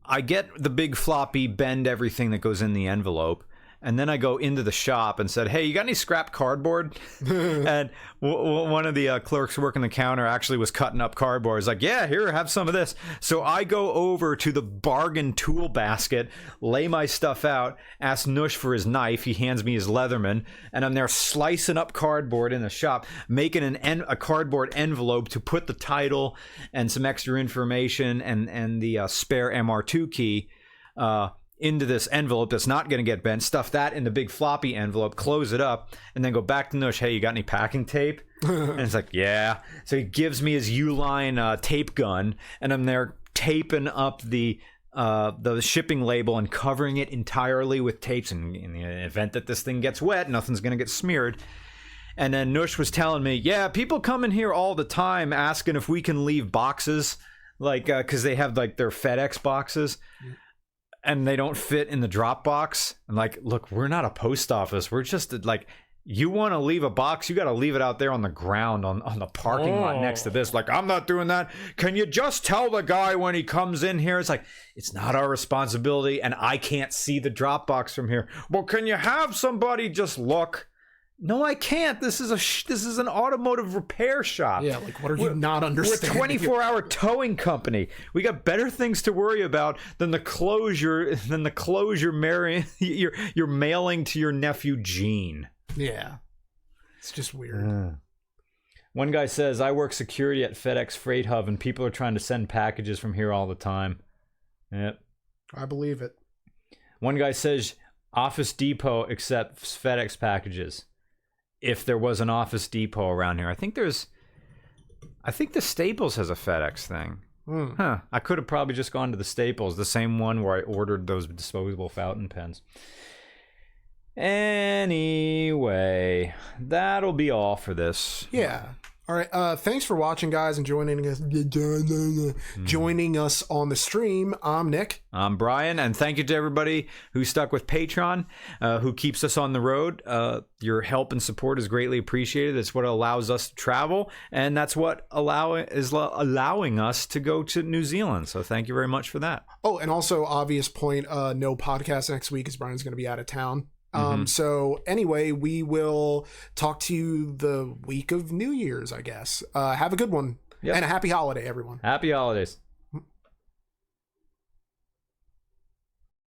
I get the big floppy bend everything that goes in the envelope, and then I go into the shop and said, hey, you got any scrap cardboard? And one of the clerks working the counter actually was cutting up cardboard. He's like, yeah, here, have some of this. So I go over to the bargain tool basket, lay my stuff out, ask Nush for his knife. He hands me his Leatherman, and I'm there slicing up cardboard in the shop, making a cardboard envelope to put the title and some extra information and the spare MR2 key into this envelope that's not going to get bent, stuff that in the big floppy envelope, close it up, and then go back to Nush, hey, you got any packing tape? And it's like, yeah. So he gives me his Uline tape gun, and I'm there taping up the shipping label and covering it entirely with tapes, and in the event that this thing gets wet, nothing's going to get smeared. And then Nush was telling me, yeah, people come in here all the time asking if we can leave boxes, like, because they have, like, their FedEx boxes. And they don't fit in the drop box. I'm like, look, we're not a post office. We're just like, you want to leave a box, you got to leave it out there on the ground on the parking lot next to this. Like, I'm not doing that. Can you just tell the guy when he comes in here? It's like, it's not our responsibility, and I can't see the drop box from here. Well, can you have somebody just look? No, I can't. This is an automotive repair shop. Yeah, like, what are you not understanding? We're a 24-hour towing company. We got better things to worry about than the closure you're mailing to your nephew Gene. Yeah. It's just weird. One guy says, I work security at FedEx Freight Hub, and people are trying to send packages from here all the time. Yep. I believe it. One guy says, Office Depot accepts FedEx packages. If there was an Office Depot around here. I think the Staples has a FedEx thing. Huh. I could have probably just gone to the Staples, the same one where I ordered those disposable fountain pens. Anyway, that'll be all for this. Yeah. All right. Thanks for watching, guys, and joining us on the stream. I'm Nick. I'm Brian, and thank you to everybody who stuck with Patreon, who keeps us on the road. Your help and support is greatly appreciated. It's what allows us to travel, and that's what allowing us to go to New Zealand. So thank you very much for that. Oh, and also, obvious point, no podcast next week as Brian's going to be out of town. So anyway, we will talk to you the week of New Year's, I guess. Have a good one. Yep. And a happy holiday, everyone. Happy holidays.